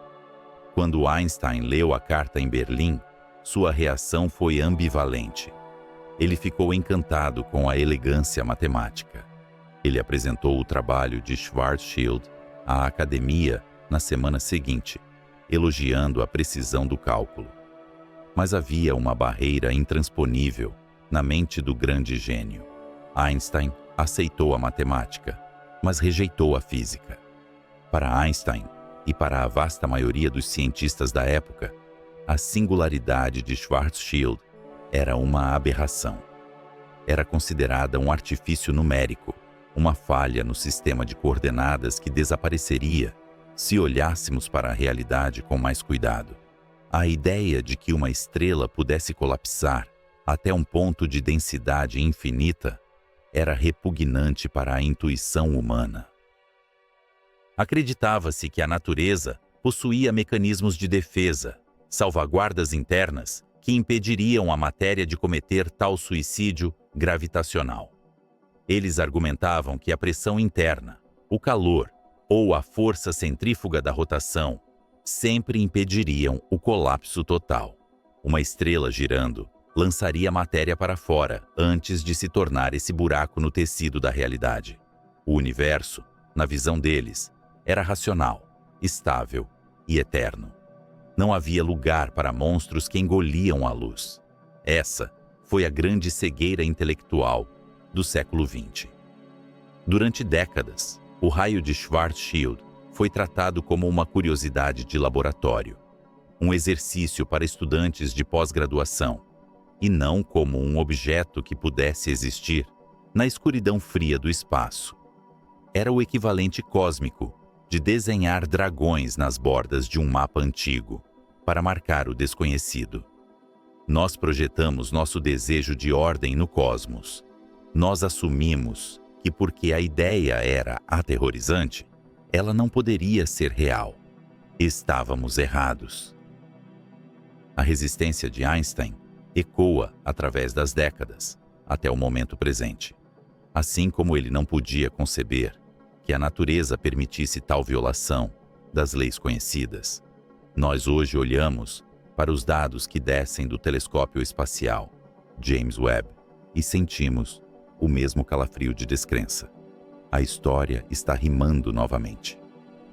Quando Einstein leu a carta em Berlim, sua reação foi ambivalente. Ele ficou encantado com a elegância matemática. Ele apresentou o trabalho de Schwarzschild à academia na semana seguinte, elogiando a precisão do cálculo. Mas havia uma barreira intransponível na mente do grande gênio. Einstein aceitou a matemática, mas rejeitou a física. Para Einstein e para a vasta maioria dos cientistas da época, a singularidade de Schwarzschild era uma aberração. Era considerada um artifício numérico, uma falha no sistema de coordenadas que desapareceria se olhássemos para a realidade com mais cuidado. A ideia de que uma estrela pudesse colapsar até um ponto de densidade infinita era repugnante para a intuição humana. Acreditava-se que a natureza possuía mecanismos de defesa, salvaguardas internas que impediriam a matéria de cometer tal suicídio gravitacional. Eles argumentavam que a pressão interna, o calor ou a força centrífuga da rotação sempre impediriam o colapso total. Uma estrela girando lançaria a matéria para fora antes de se tornar esse buraco no tecido da realidade. O universo, na visão deles, era racional, estável e eterno. Não havia lugar para monstros que engoliam a luz. Essa foi a grande cegueira intelectual do século XX. Durante décadas, o raio de Schwarzschild foi tratado como uma curiosidade de laboratório, um exercício para estudantes de pós-graduação, e não como um objeto que pudesse existir na escuridão fria do espaço. Era o equivalente cósmico de desenhar dragões nas bordas de um mapa antigo para marcar o desconhecido. Nós projetamos nosso desejo de ordem no cosmos. Nós assumimos que porque a ideia era aterrorizante, ela não poderia ser real. Estávamos errados. A resistência de Einstein ecoa através das décadas, até o momento presente. Assim como ele não podia conceber que a natureza permitisse tal violação das leis conhecidas, nós hoje olhamos para os dados que descem do telescópio espacial James Webb e sentimos o mesmo calafrio de descrença. A história está rimando novamente.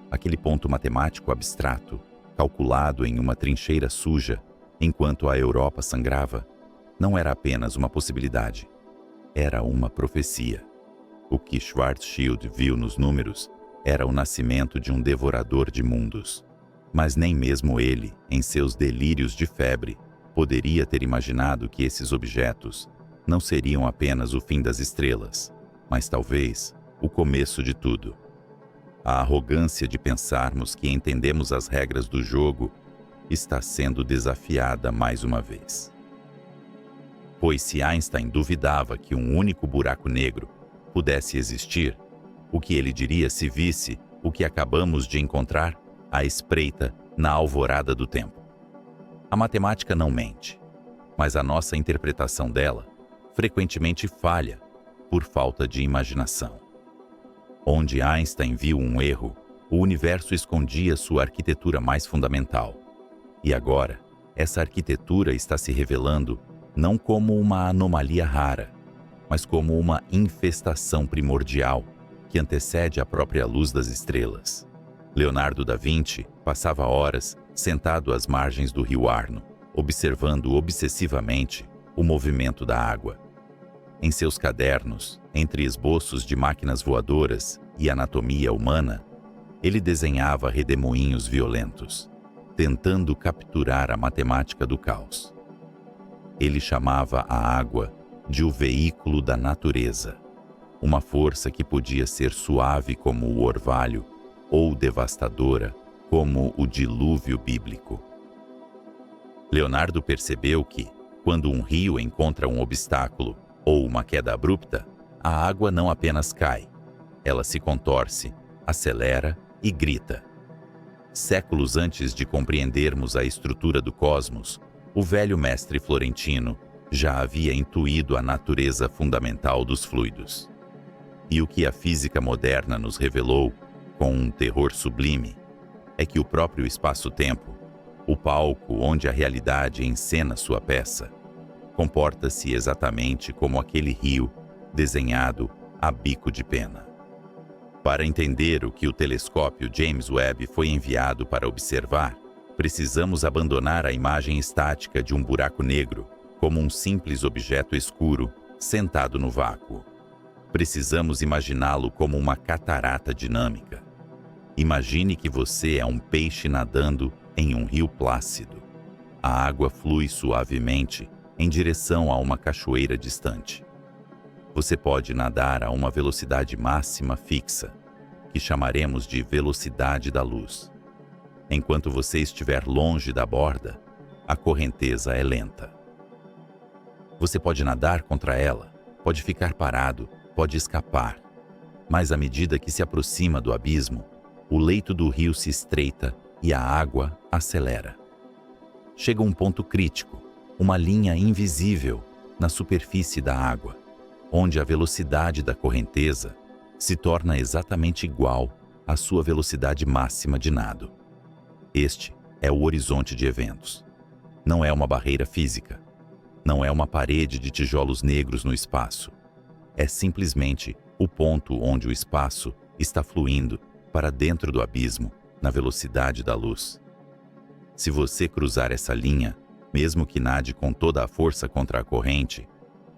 Aquele ponto matemático abstrato, calculado em uma trincheira suja, enquanto a Europa sangrava, não era apenas uma possibilidade, era uma profecia. O que Schwarzschild viu nos números era o nascimento de um devorador de mundos. Mas nem mesmo ele, em seus delírios de febre, poderia ter imaginado que esses objetos não seriam apenas o fim das estrelas, mas talvez o começo de tudo. A arrogância de pensarmos que entendemos as regras do jogo está sendo desafiada mais uma vez. Pois se Einstein duvidava que um único buraco negro pudesse existir, o que ele diria se visse o que acabamos de encontrar à espreita na alvorada do tempo? A matemática não mente, mas a nossa interpretação dela frequentemente falha por falta de imaginação. Onde Einstein viu um erro, o universo escondia sua arquitetura mais fundamental. E agora, essa arquitetura está se revelando não como uma anomalia rara, mas como uma infestação primordial que antecede a própria luz das estrelas. Leonardo da Vinci passava horas sentado às margens do rio Arno, observando obsessivamente o movimento da água. Em seus cadernos, entre esboços de máquinas voadoras e anatomia humana, ele desenhava redemoinhos violentos, tentando capturar a matemática do caos. Ele chamava a água de o veículo da natureza, uma força que podia ser suave como o orvalho ou devastadora como o dilúvio bíblico. Leonardo percebeu que, quando um rio encontra um obstáculo ou uma queda abrupta, a água não apenas cai, ela se contorce, acelera e grita. Séculos antes de compreendermos a estrutura do cosmos, o velho mestre florentino já havia intuído a natureza fundamental dos fluidos. E o que a física moderna nos revelou, com um terror sublime, é que o próprio espaço-tempo o palco onde a realidade encena sua peça, comporta-se exatamente como aquele rio desenhado a bico de pena. Para entender o que o telescópio James Webb foi enviado para observar, precisamos abandonar a imagem estática de um buraco negro como um simples objeto escuro sentado no vácuo. Precisamos imaginá-lo como uma catarata dinâmica. Imagine que você é um peixe nadando em um rio plácido. A água flui suavemente em direção a uma cachoeira distante. Você pode nadar a uma velocidade máxima fixa, que chamaremos de velocidade da luz. Enquanto você estiver longe da borda, a correnteza é lenta. Você pode nadar contra ela, pode ficar parado, pode escapar. Mas à medida que se aproxima do abismo, o leito do rio se estreita e a água acelera. Chega um ponto crítico, uma linha invisível na superfície da água, onde a velocidade da correnteza se torna exatamente igual à sua velocidade máxima de nado. Este é o horizonte de eventos. Não é uma barreira física. Não é uma parede de tijolos negros no espaço. É simplesmente o ponto onde o espaço está fluindo para dentro do abismo na velocidade da luz. Se você cruzar essa linha, mesmo que nade com toda a força contra a corrente,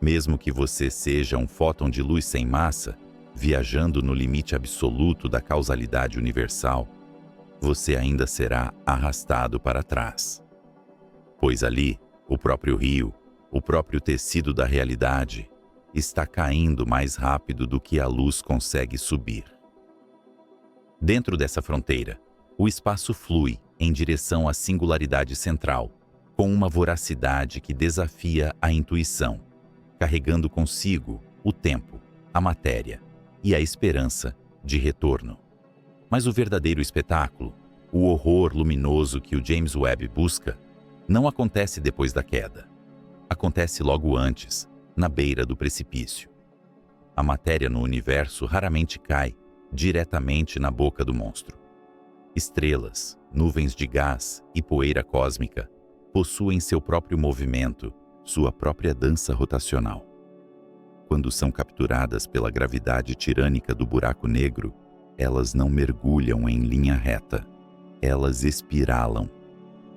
mesmo que você seja um fóton de luz sem massa, viajando no limite absoluto da causalidade universal, você ainda será arrastado para trás. Pois ali, o próprio rio, o próprio tecido da realidade, está caindo mais rápido do que a luz consegue subir. Dentro dessa fronteira, o espaço flui em direção à singularidade central, com uma voracidade que desafia a intuição, carregando consigo o tempo, a matéria e a esperança de retorno. Mas o verdadeiro espetáculo, o horror luminoso que o James Webb busca, não acontece depois da queda. Acontece logo antes, na beira do precipício. A matéria no universo raramente cai diretamente na boca do monstro. Estrelas, nuvens de gás e poeira cósmica possuem seu próprio movimento, sua própria dança rotacional. Quando são capturadas pela gravidade tirânica do buraco negro, elas não mergulham em linha reta. Elas espiralam.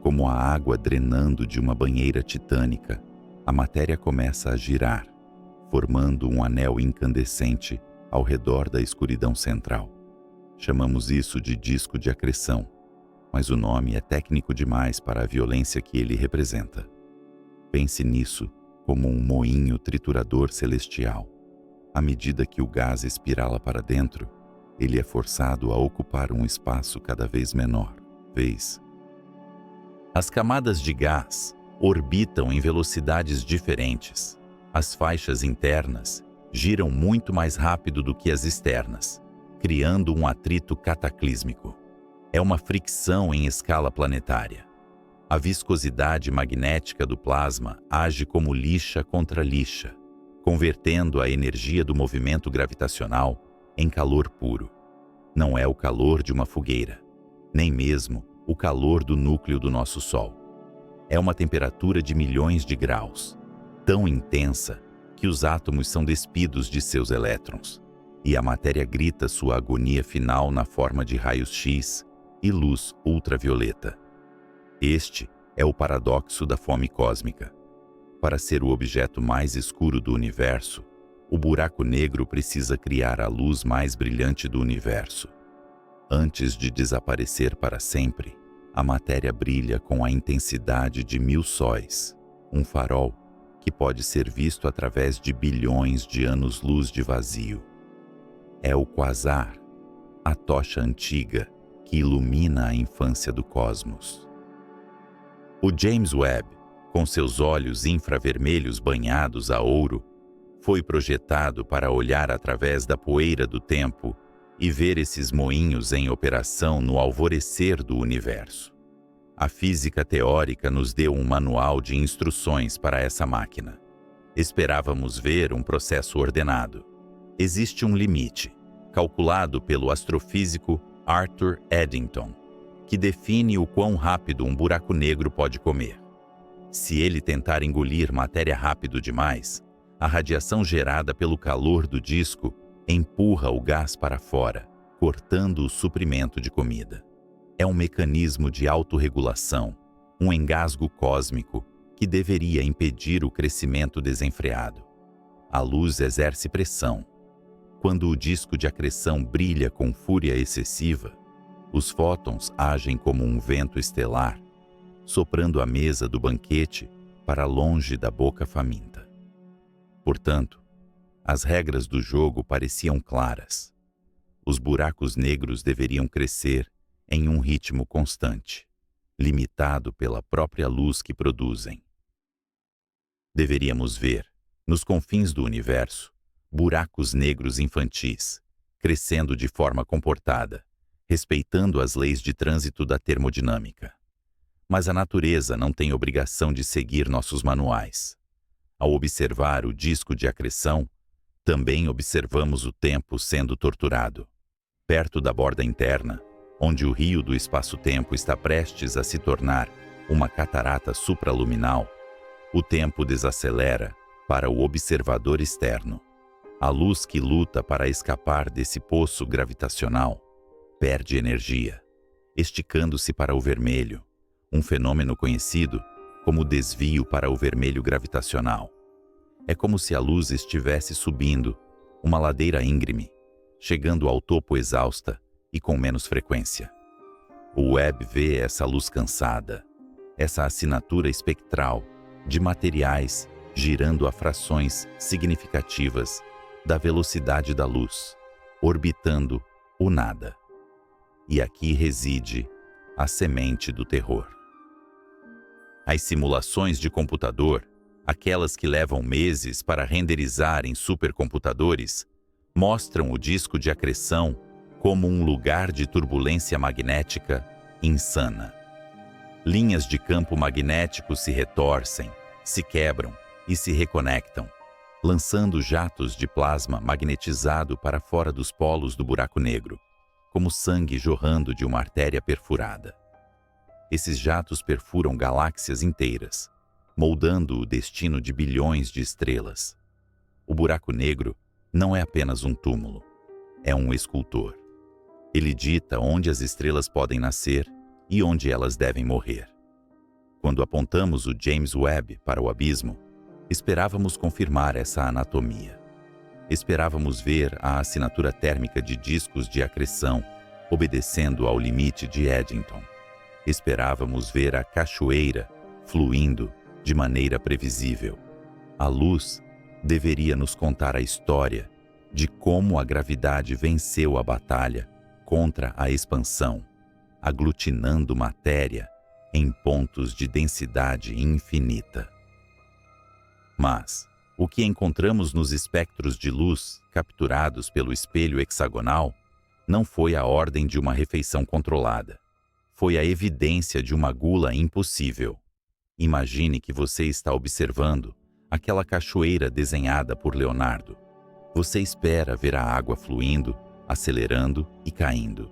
Como a água drenando de uma banheira titânica, a matéria começa a girar, formando um anel incandescente ao redor da escuridão central. Chamamos isso de disco de acreção, mas o nome é técnico demais para a violência que ele representa. Pense nisso como um moinho triturador celestial. À medida que o gás espirala para dentro, ele é forçado a ocupar um espaço cada vez menor. As camadas de gás orbitam em velocidades diferentes. As faixas internas giram muito mais rápido do que as externas, criando um atrito cataclísmico. É uma fricção em escala planetária. A viscosidade magnética do plasma age como lixa contra lixa, convertendo a energia do movimento gravitacional em calor puro. Não é o calor de uma fogueira, nem mesmo o calor do núcleo do nosso Sol. É uma temperatura de milhões de graus, tão intensa que os átomos são despidos de seus elétrons, e a matéria grita sua agonia final na forma de raios X e luz ultravioleta. Este é o paradoxo da fome cósmica. Para ser o objeto mais escuro do universo, o buraco negro precisa criar a luz mais brilhante do universo. Antes de desaparecer para sempre, a matéria brilha com a intensidade de 1000 sóis, um farol que pode ser visto através de bilhões de anos-luz de vazio. É o quasar, a tocha antiga que ilumina a infância do cosmos. O James Webb, com seus olhos infravermelhos banhados a ouro, foi projetado para olhar através da poeira do tempo e ver esses moinhos em operação no alvorecer do universo. A física teórica nos deu um manual de instruções para essa máquina. Esperávamos ver um processo ordenado. Existe um limite, calculado pelo astrofísico Arthur Eddington. que define o quão rápido um buraco negro pode comer. Se ele tentar engolir matéria rápido demais, a radiação gerada pelo calor do disco empurra o gás para fora, cortando o suprimento de comida. É um mecanismo de autorregulação, um engasgo cósmico que deveria impedir o crescimento desenfreado. A luz exerce pressão. Quando o disco de acreção brilha com fúria excessiva, os fótons agem como um vento estelar, soprando a mesa do banquete para longe da boca faminta. Portanto, as regras do jogo pareciam claras. Os buracos negros deveriam crescer em um ritmo constante, limitado pela própria luz que produzem. Deveríamos ver, nos confins do universo, buracos negros infantis, crescendo de forma comportada, respeitando as leis de trânsito da termodinâmica. Mas a natureza não tem obrigação de seguir nossos manuais. Ao observar o disco de acreção, também observamos o tempo sendo torturado. Perto da borda interna, onde o rio do espaço-tempo está prestes a se tornar uma catarata supraluminal, o tempo desacelera para o observador externo. A luz que luta para escapar desse poço gravitacional perde energia, esticando-se para o vermelho, um fenômeno conhecido como desvio para o vermelho gravitacional. É como se a luz estivesse subindo uma ladeira íngreme, chegando ao topo exausta e com menos frequência. O Webb vê essa luz cansada, essa assinatura espectral de materiais girando a frações significativas da velocidade da luz, orbitando o nada. E aqui reside a semente do terror. As simulações de computador, aquelas que levam meses para renderizar em supercomputadores, mostram o disco de acreção como um lugar de turbulência magnética insana. Linhas de campo magnético se retorcem, se quebram e se reconectam, lançando jatos de plasma magnetizado para fora dos polos do buraco negro, como sangue jorrando de uma artéria perfurada. Esses jatos perfuram galáxias inteiras, moldando o destino de bilhões de estrelas. O buraco negro não é apenas um túmulo, é um escultor. Ele dita onde as estrelas podem nascer e onde elas devem morrer. Quando apontamos o James Webb para o abismo, esperávamos confirmar essa anatomia. Esperávamos ver a assinatura térmica de discos de acreção obedecendo ao limite de Eddington. Esperávamos ver a cachoeira fluindo de maneira previsível. A luz deveria nos contar a história de como a gravidade venceu a batalha contra a expansão, aglutinando matéria em pontos de densidade infinita. Mas o que encontramos nos espectros de luz capturados pelo espelho hexagonal não foi a ordem de uma refeição controlada. Foi a evidência de uma gula impossível. Imagine que você está observando aquela cachoeira desenhada por Leonardo. Você espera ver a água fluindo, acelerando e caindo.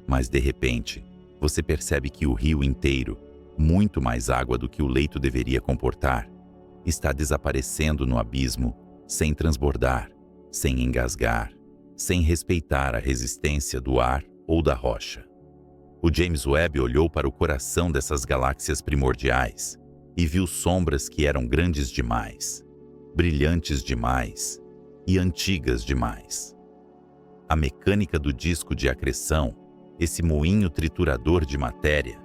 Mas, de repente, você percebe que o rio inteiro, muito mais água do que o leito deveria comportar, está desaparecendo no abismo sem transbordar, sem engasgar, sem respeitar a resistência do ar ou da rocha. O James Webb olhou para o coração dessas galáxias primordiais e viu sombras que eram grandes demais, brilhantes demais e antigas demais. A mecânica do disco de acreção, esse moinho triturador de matéria,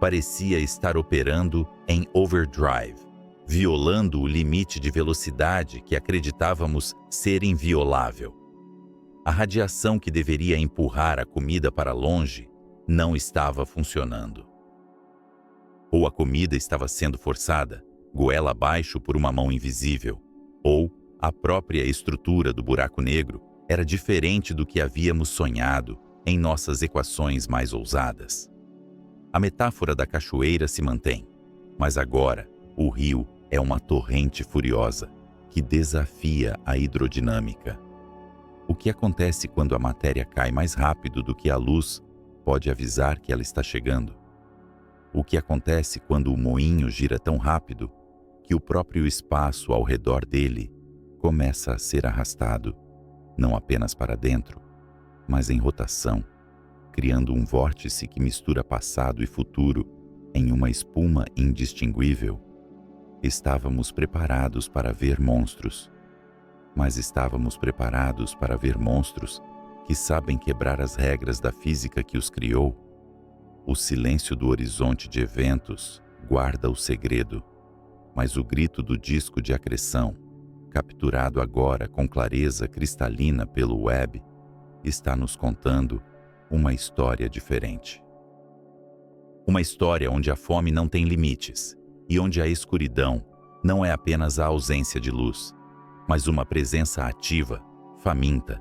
parecia estar operando em overdrive, violando o limite de velocidade que acreditávamos ser inviolável. A radiação que deveria empurrar a comida para longe não estava funcionando. Ou a comida estava sendo forçada, goela abaixo por uma mão invisível, ou a própria estrutura do buraco negro era diferente do que havíamos sonhado em nossas equações mais ousadas. A metáfora da cachoeira se mantém, mas agora o rio é uma torrente furiosa que desafia a hidrodinâmica. O que acontece quando a matéria cai mais rápido do que a luz pode avisar que ela está chegando. O que acontece quando o moinho gira tão rápido que o próprio espaço ao redor dele começa a ser arrastado, não apenas para dentro, mas em rotação, criando um vórtice que mistura passado e futuro em uma espuma indistinguível. Estávamos preparados para ver monstros, mas estávamos preparados para ver monstros que sabem quebrar as regras da física que os criou. O silêncio do horizonte de eventos guarda o segredo, mas o grito do disco de acreção, capturado agora com clareza cristalina pelo web, está nos contando uma história diferente. Uma história onde a fome não tem limites e onde a escuridão não é apenas a ausência de luz, mas uma presença ativa, faminta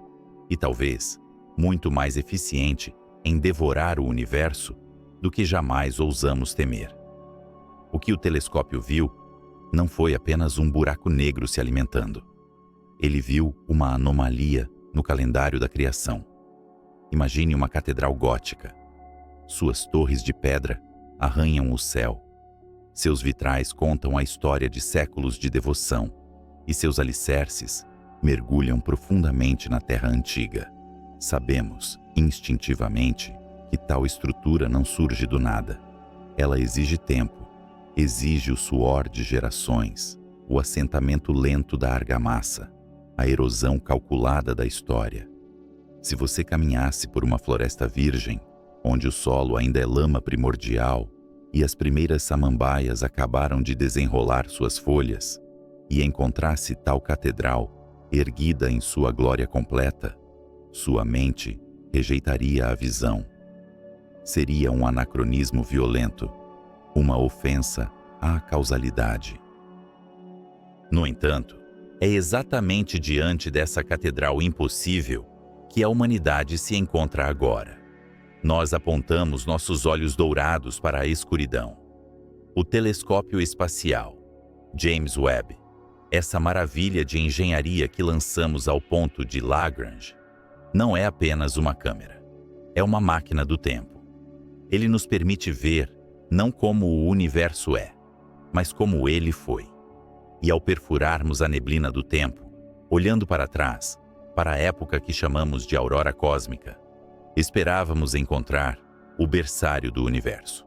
e talvez muito mais eficiente em devorar o universo do que jamais ousamos temer. O que o telescópio viu não foi apenas um buraco negro se alimentando. Ele viu uma anomalia no calendário da criação. Imagine uma catedral gótica. Suas torres de pedra arranham o céu. Seus vitrais contam a história de séculos de devoção e seus alicerces mergulham profundamente na terra antiga. Sabemos, instintivamente, que tal estrutura não surge do nada. Ela exige tempo, exige o suor de gerações, o assentamento lento da argamassa, a erosão calculada da história. Se você caminhasse por uma floresta virgem, onde o solo ainda é lama primordial e as primeiras samambaias acabaram de desenrolar suas folhas, e encontrasse tal catedral erguida em sua glória completa, sua mente rejeitaria a visão. Seria um anacronismo violento, uma ofensa à causalidade. No entanto, é exatamente diante dessa catedral impossível que a humanidade se encontra agora. Nós apontamos nossos olhos dourados para a escuridão. O telescópio espacial, James Webb, essa maravilha de engenharia que lançamos ao ponto de Lagrange, não é apenas uma câmera. É uma máquina do tempo. Ele nos permite ver não como o universo é, mas como ele foi. E ao perfurarmos a neblina do tempo, olhando para trás, para a época que chamamos de aurora cósmica, esperávamos encontrar o berçário do universo.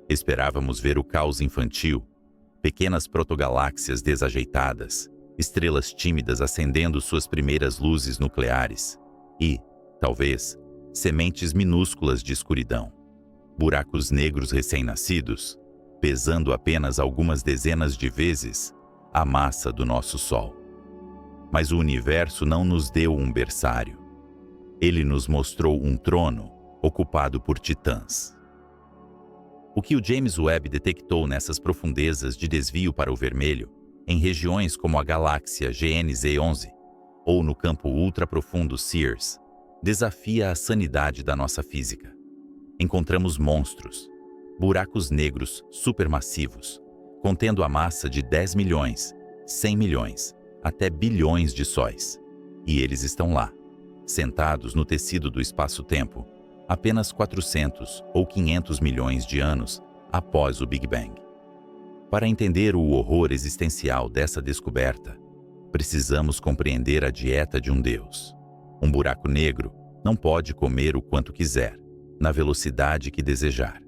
Esperávamos ver o caos infantil, pequenas protogaláxias desajeitadas, estrelas tímidas acendendo suas primeiras luzes nucleares e, talvez, sementes minúsculas de escuridão. Buracos negros recém-nascidos, pesando apenas algumas dezenas de vezes a massa do nosso Sol. Mas o universo não nos deu um berçário. Ele nos mostrou um trono ocupado por titãs. O que o James Webb detectou nessas profundezas de desvio para o vermelho, em regiões como a galáxia GNZ11 ou no campo ultraprofundo Sears, desafia a sanidade da nossa física. Encontramos monstros, buracos negros supermassivos, contendo a massa de 10 milhões, 100 milhões, até bilhões de sóis. E eles estão lá, sentados no tecido do espaço-tempo, apenas 400 ou 500 milhões de anos após o Big Bang. Para entender o horror existencial dessa descoberta, precisamos compreender a dieta de um Deus. Um buraco negro não pode comer o quanto quiser, na velocidade que desejar.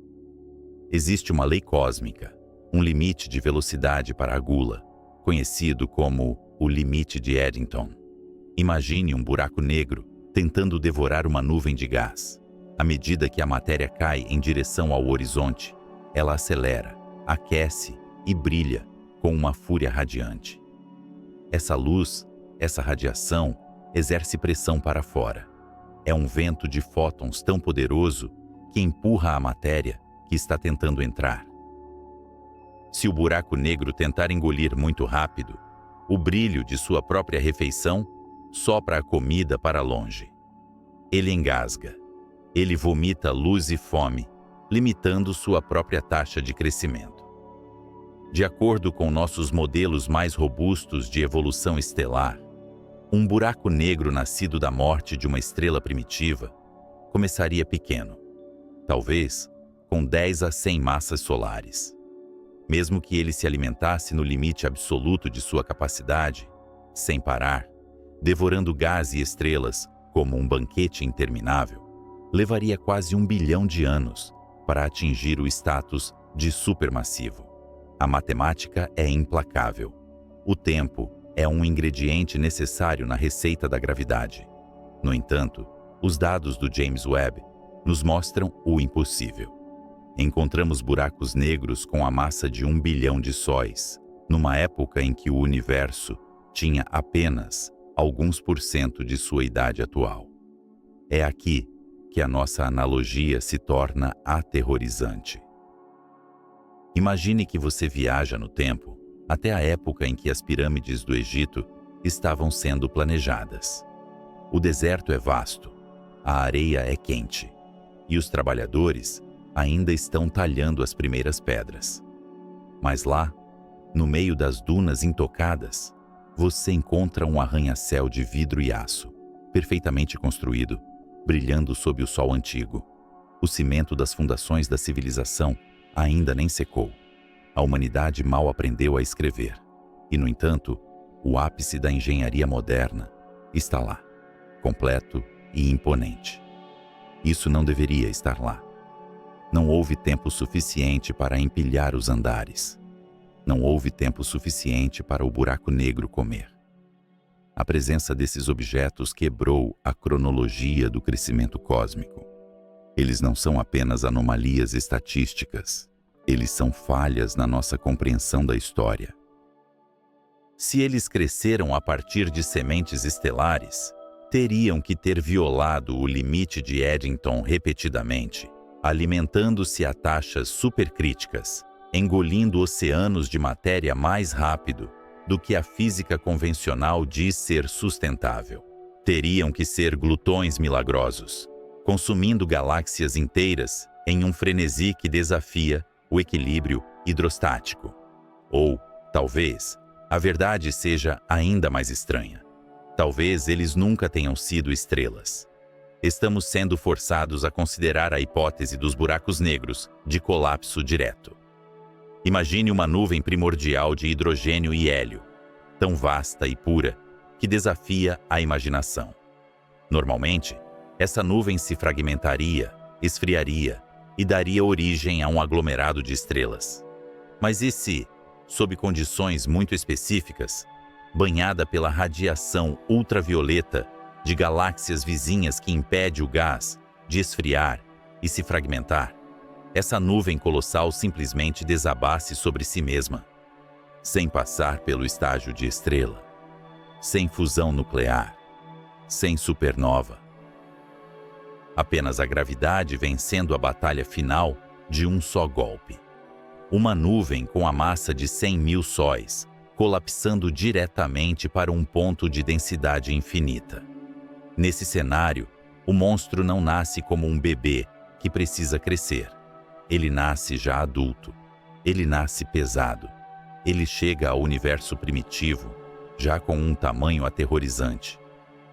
Existe uma lei cósmica, um limite de velocidade para a gula, conhecido como o limite de Eddington. Imagine um buraco negro tentando devorar uma nuvem de gás. À medida que a matéria cai em direção ao horizonte, ela acelera, aquece e brilha com uma fúria radiante. Essa luz, essa radiação, exerce pressão para fora. É um vento de fótons tão poderoso que empurra a matéria que está tentando entrar. Se o buraco negro tentar engolir muito rápido, o brilho de sua própria refeição sopra a comida para longe. Ele engasga. Ele vomita luz e fome, limitando sua própria taxa de crescimento. De acordo com nossos modelos mais robustos de evolução estelar, um buraco negro nascido da morte de uma estrela primitiva começaria pequeno. talvez com 10 a 100 massas solares. Mesmo que ele se alimentasse no limite absoluto de sua capacidade, sem parar, devorando gás e estrelas como um banquete interminável, levaria quase 1 bilhão de anos para atingir o status de supermassivo. A matemática é implacável. O tempo é um ingrediente necessário na receita da gravidade. No entanto, os dados do James Webb nos mostram o impossível. Encontramos buracos negros com a massa de 1 bilhão de sóis, numa época em que o universo tinha apenas alguns por cento de sua idade atual. É aqui que a nossa analogia se torna aterrorizante. Imagine que você viaja no tempo até a época em que as pirâmides do Egito estavam sendo planejadas. O deserto é vasto, a areia é quente, e os trabalhadores ainda estão talhando as primeiras pedras. Mas lá, no meio das dunas intocadas, você encontra um arranha-céu de vidro e aço, perfeitamente construído, brilhando sob o sol antigo. O cimento das fundações da civilização ainda nem secou. A humanidade mal aprendeu a escrever. E, no entanto, o ápice da engenharia moderna está lá, completo e imponente. Isso não deveria estar lá. Não houve tempo suficiente para empilhar os andares. Não houve tempo suficiente para o buraco negro comer. A presença desses objetos quebrou a cronologia do crescimento cósmico. Eles não são apenas anomalias estatísticas. Eles são falhas na nossa compreensão da história. Se eles cresceram a partir de sementes estelares, teriam que ter violado o limite de Eddington repetidamente, alimentando-se a taxas supercríticas, engolindo oceanos de matéria mais rápido do que a física convencional diz ser sustentável. Teriam que ser glutões milagrosos, consumindo galáxias inteiras em um frenesi que desafia o equilíbrio hidrostático. Ou, talvez, a verdade seja ainda mais estranha. Talvez eles nunca tenham sido estrelas. Estamos sendo forçados a considerar a hipótese dos buracos negros de colapso direto. Imagine uma nuvem primordial de hidrogênio e hélio, tão vasta e pura que desafia a imaginação. Normalmente, essa nuvem se fragmentaria, esfriaria e daria origem a um aglomerado de estrelas. Mas e se, sob condições muito específicas, banhada pela radiação ultravioleta de galáxias vizinhas que impede o gás de esfriar e se fragmentar, essa nuvem colossal simplesmente desabasse sobre si mesma, sem passar pelo estágio de estrela, sem fusão nuclear, sem supernova. Apenas a gravidade vencendo a batalha final de um só golpe. Uma nuvem com a massa de 100.000 sóis, colapsando diretamente para um ponto de densidade infinita. Nesse cenário, o monstro não nasce como um bebê que precisa crescer. Ele nasce já adulto. Ele nasce pesado. Ele chega ao universo primitivo, já com um tamanho aterrorizante,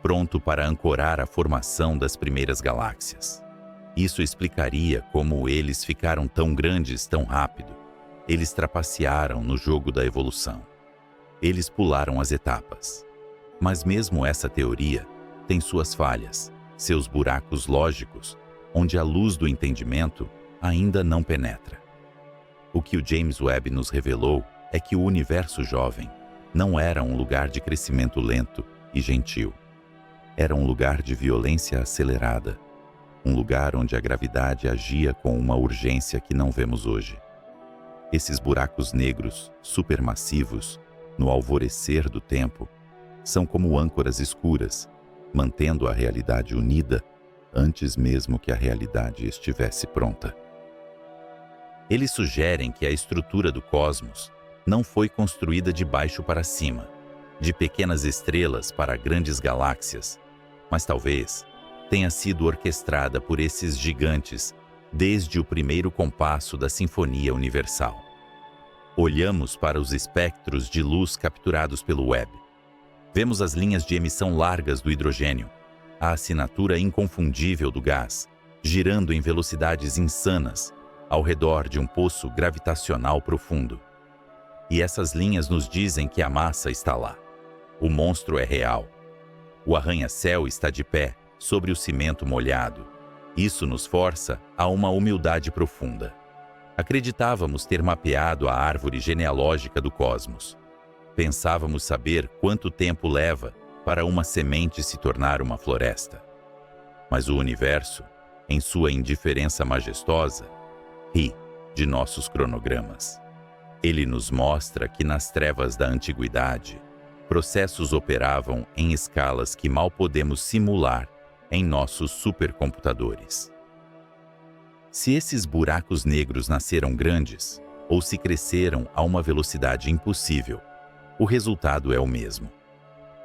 pronto para ancorar a formação das primeiras galáxias. Isso explicaria como eles ficaram tão grandes tão rápido. Eles trapacearam no jogo da evolução. Eles pularam as etapas. Mas mesmo essa teoria tem suas falhas, seus buracos lógicos, onde a luz do entendimento ainda não penetra. O que o James Webb nos revelou é que o universo jovem não era um lugar de crescimento lento e gentil. Era um lugar de violência acelerada, um lugar onde a gravidade agia com uma urgência que não vemos hoje. Esses buracos negros, supermassivos, no alvorecer do tempo, são como âncoras escuras, mantendo a realidade unida antes mesmo que a realidade estivesse pronta. Eles sugerem que a estrutura do cosmos não foi construída de baixo para cima, de pequenas estrelas para grandes galáxias, mas talvez tenha sido orquestrada por esses gigantes desde o primeiro compasso da Sinfonia Universal. Olhamos para os espectros de luz capturados pelo Webb. Vemos as linhas de emissão largas do hidrogênio, a assinatura inconfundível do gás, girando em velocidades insanas ao redor de um poço gravitacional profundo. E essas linhas nos dizem que a massa está lá. O monstro é real. O arranha-céu está de pé sobre o cimento molhado. Isso nos força a uma humildade profunda. Acreditávamos ter mapeado a árvore genealógica do cosmos. Pensávamos saber quanto tempo leva para uma semente se tornar uma floresta. Mas o universo, em sua indiferença majestosa, ri de nossos cronogramas. Ele nos mostra que nas trevas da antiguidade, processos operavam em escalas que mal podemos simular em nossos supercomputadores. Se esses buracos negros nasceram grandes ou se cresceram a uma velocidade impossível, o resultado é o mesmo.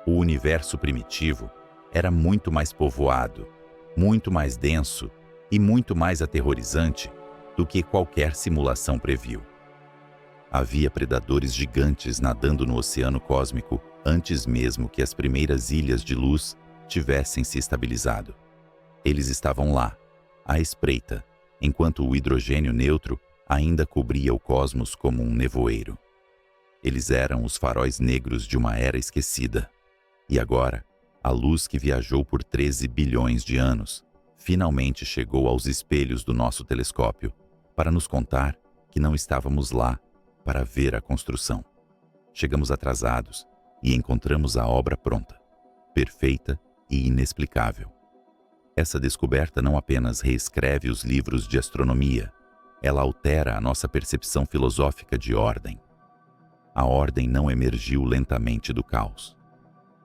O universo primitivo era muito mais povoado, muito mais denso e muito mais aterrorizante do que qualquer simulação previu. Havia predadores gigantes nadando no oceano cósmico antes mesmo que as primeiras ilhas de luz tivessem se estabilizado. Eles estavam lá, à espreita, enquanto o hidrogênio neutro ainda cobria o cosmos como um nevoeiro. Eles eram os faróis negros de uma era esquecida. E agora, a luz que viajou por 13 bilhões de anos finalmente chegou aos espelhos do nosso telescópio para nos contar que não estávamos lá para ver a construção. Chegamos atrasados e encontramos a obra pronta, perfeita e inexplicável. Essa descoberta não apenas reescreve os livros de astronomia, ela altera a nossa percepção filosófica de ordem. A ordem não emergiu lentamente do caos.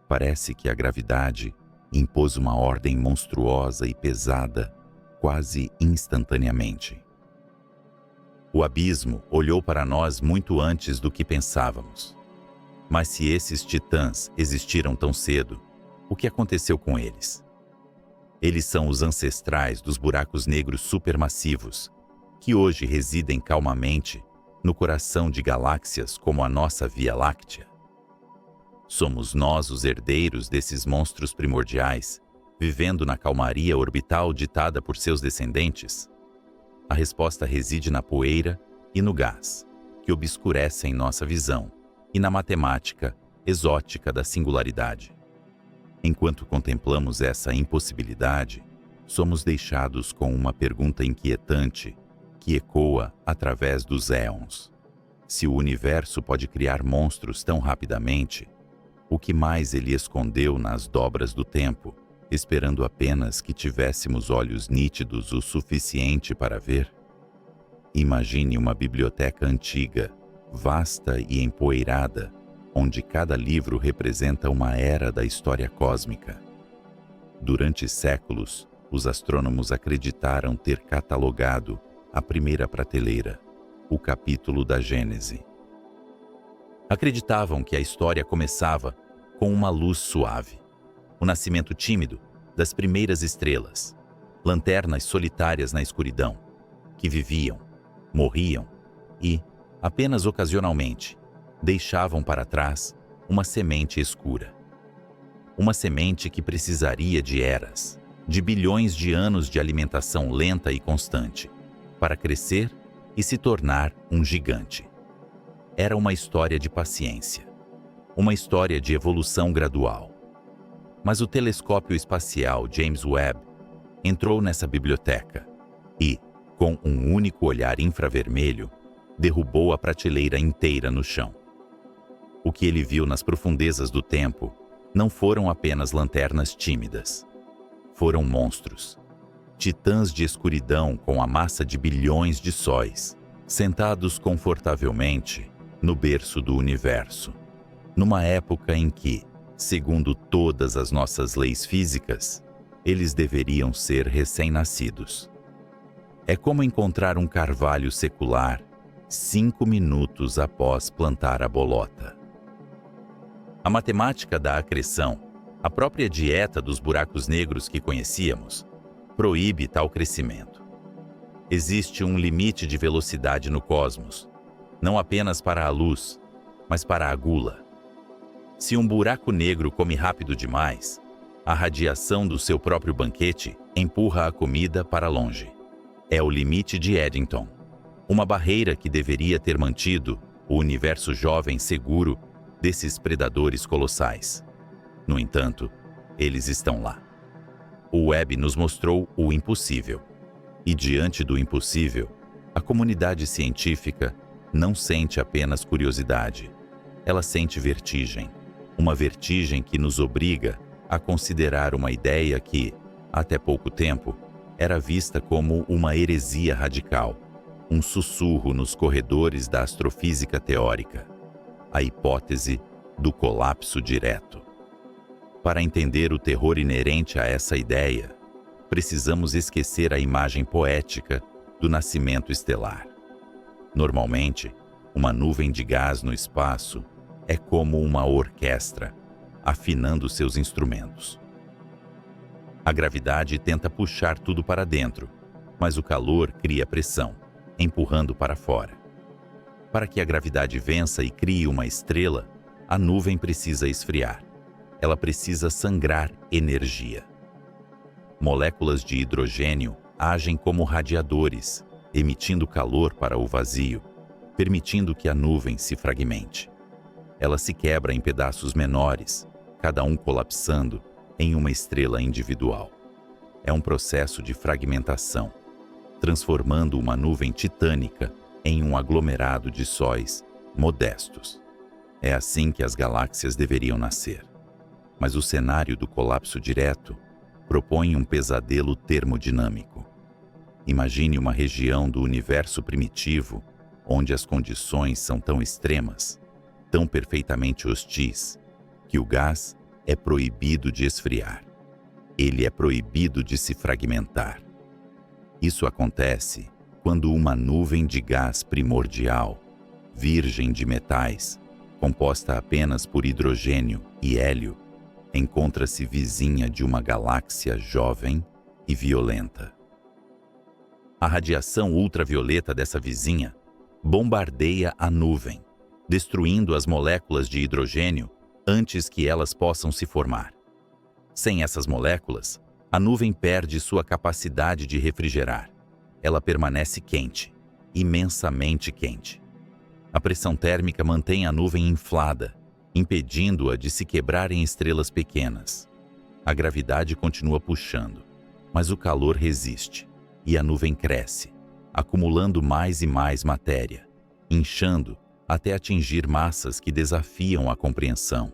Parece que a gravidade impôs uma ordem monstruosa e pesada, quase instantaneamente. O abismo olhou para nós muito antes do que pensávamos. Mas se esses titãs existiram tão cedo, o que aconteceu com eles? Eles são os ancestrais dos buracos negros supermassivos, que hoje residem calmamente no coração de galáxias como a nossa Via Láctea. Somos nós os herdeiros desses monstros primordiais, vivendo na calmaria orbital ditada por seus descendentes? A resposta reside na poeira e no gás, que obscurecem nossa visão, e na matemática exótica da singularidade. Enquanto contemplamos essa impossibilidade, somos deixados com uma pergunta inquietante que ecoa através dos éons. Se o universo pode criar monstros tão rapidamente, o que mais ele escondeu nas dobras do tempo, esperando apenas que tivéssemos olhos nítidos o suficiente para ver? Imagine uma biblioteca antiga, vasta e empoeirada, onde cada livro representa uma era da história cósmica. Durante séculos, os astrônomos acreditaram ter catalogado a primeira prateleira, o capítulo da Gênese. Acreditavam que a história começava com uma luz suave, o nascimento tímido das primeiras estrelas, lanternas solitárias na escuridão, que viviam, morriam e, apenas ocasionalmente, deixavam para trás uma semente escura. Uma semente que precisaria de eras, de bilhões de anos de alimentação lenta e constante, para crescer e se tornar um gigante. Era uma história de paciência, uma história de evolução gradual. Mas o telescópio espacial James Webb entrou nessa biblioteca e, com um único olhar infravermelho, derrubou a prateleira inteira no chão. O que ele viu nas profundezas do tempo não foram apenas lanternas tímidas. Foram monstros, titãs de escuridão com a massa de bilhões de sóis, sentados confortavelmente no berço do universo, numa época em que, segundo todas as nossas leis físicas, eles deveriam ser recém-nascidos. É como encontrar um carvalho secular 5 minutos após plantar a bolota. A matemática da acreção, a própria dieta dos buracos negros que conhecíamos, proíbe tal crescimento. Existe um limite de velocidade no cosmos, não apenas para a luz, mas para a gula. Se um buraco negro come rápido demais, a radiação do seu próprio banquete empurra a comida para longe. É o limite de Eddington, uma barreira que deveria ter mantido o universo jovem seguro desses predadores colossais. No entanto, eles estão lá. O web nos mostrou o impossível. E diante do impossível, a comunidade científica não sente apenas curiosidade. Ela sente vertigem. Uma vertigem que nos obriga a considerar uma ideia que, até pouco tempo, era vista como uma heresia radical, um sussurro nos corredores da astrofísica teórica, a hipótese do colapso direto. Para entender o terror inerente a essa ideia, precisamos esquecer a imagem poética do nascimento estelar. Normalmente, uma nuvem de gás no espaço é como uma orquestra, afinando seus instrumentos. A gravidade tenta puxar tudo para dentro, mas o calor cria pressão, empurrando para fora. Para que a gravidade vença e crie uma estrela, a nuvem precisa esfriar. Ela precisa sangrar energia. Moléculas de hidrogênio agem como radiadores, emitindo calor para o vazio, permitindo que a nuvem se fragmente. Ela se quebra em pedaços menores, cada um colapsando em uma estrela individual. É um processo de fragmentação, transformando uma nuvem titânica em um aglomerado de sóis modestos. É assim que as galáxias deveriam nascer. Mas o cenário do colapso direto propõe um pesadelo termodinâmico. Imagine uma região do universo primitivo onde as condições são tão extremas, tão perfeitamente hostis, que o gás é proibido de esfriar. Ele é proibido de se fragmentar. Isso acontece quando uma nuvem de gás primordial, virgem de metais, composta apenas por hidrogênio e hélio, encontra-se vizinha de uma galáxia jovem e violenta. A radiação ultravioleta dessa vizinha bombardeia a nuvem, destruindo as moléculas de hidrogênio antes que elas possam se formar. Sem essas moléculas, a nuvem perde sua capacidade de refrigerar. Ela permanece quente, imensamente quente. A pressão térmica mantém a nuvem inflada, impedindo-a de se quebrar em estrelas pequenas. A gravidade continua puxando, mas o calor resiste, e a nuvem cresce, acumulando mais e mais matéria, inchando até atingir massas que desafiam a compreensão,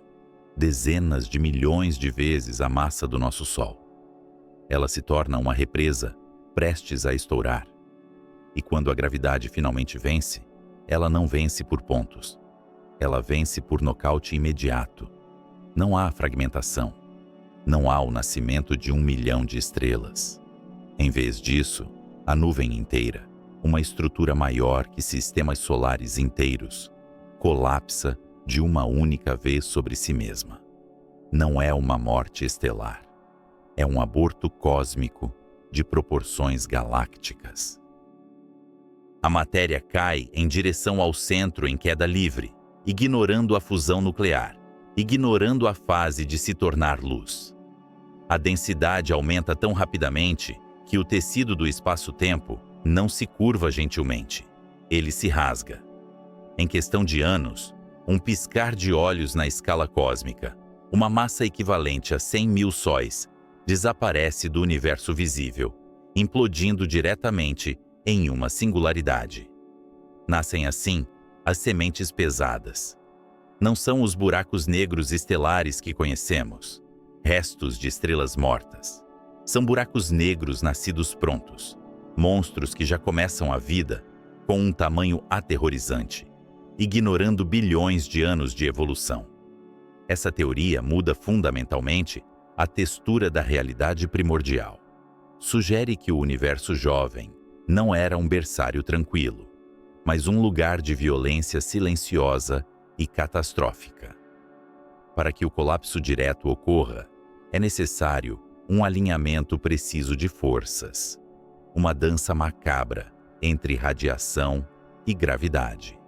dezenas de milhões de vezes a massa do nosso Sol. Ela se torna uma represa, prestes a estourar. E quando a gravidade finalmente vence, ela não vence por pontos. Ela vence por nocaute imediato. Não há fragmentação. Não há o nascimento de 1 milhão de estrelas. Em vez disso, a nuvem inteira, uma estrutura maior que sistemas solares inteiros, colapsa de uma única vez sobre si mesma. Não é uma morte estelar. É um aborto cósmico de proporções galácticas. A matéria cai em direção ao centro em queda livre, ignorando a fusão nuclear, ignorando a fase de se tornar luz. A densidade aumenta tão rapidamente que o tecido do espaço-tempo não se curva gentilmente. Ele se rasga. Em questão de anos, um piscar de olhos na escala cósmica, uma massa equivalente a 100 mil sóis, desaparece do universo visível, implodindo diretamente em uma singularidade. Nascem assim as sementes pesadas. Não são os buracos negros estelares que conhecemos, restos de estrelas mortas. São buracos negros nascidos prontos, monstros que já começam a vida com um tamanho aterrorizante, ignorando bilhões de anos de evolução. Essa teoria muda fundamentalmente a textura da realidade primordial. Sugere que o universo jovem não era um berçário tranquilo, mas um lugar de violência silenciosa e catastrófica. Para que o colapso direto ocorra, é necessário um alinhamento preciso de forças, uma dança macabra entre radiação e gravidade.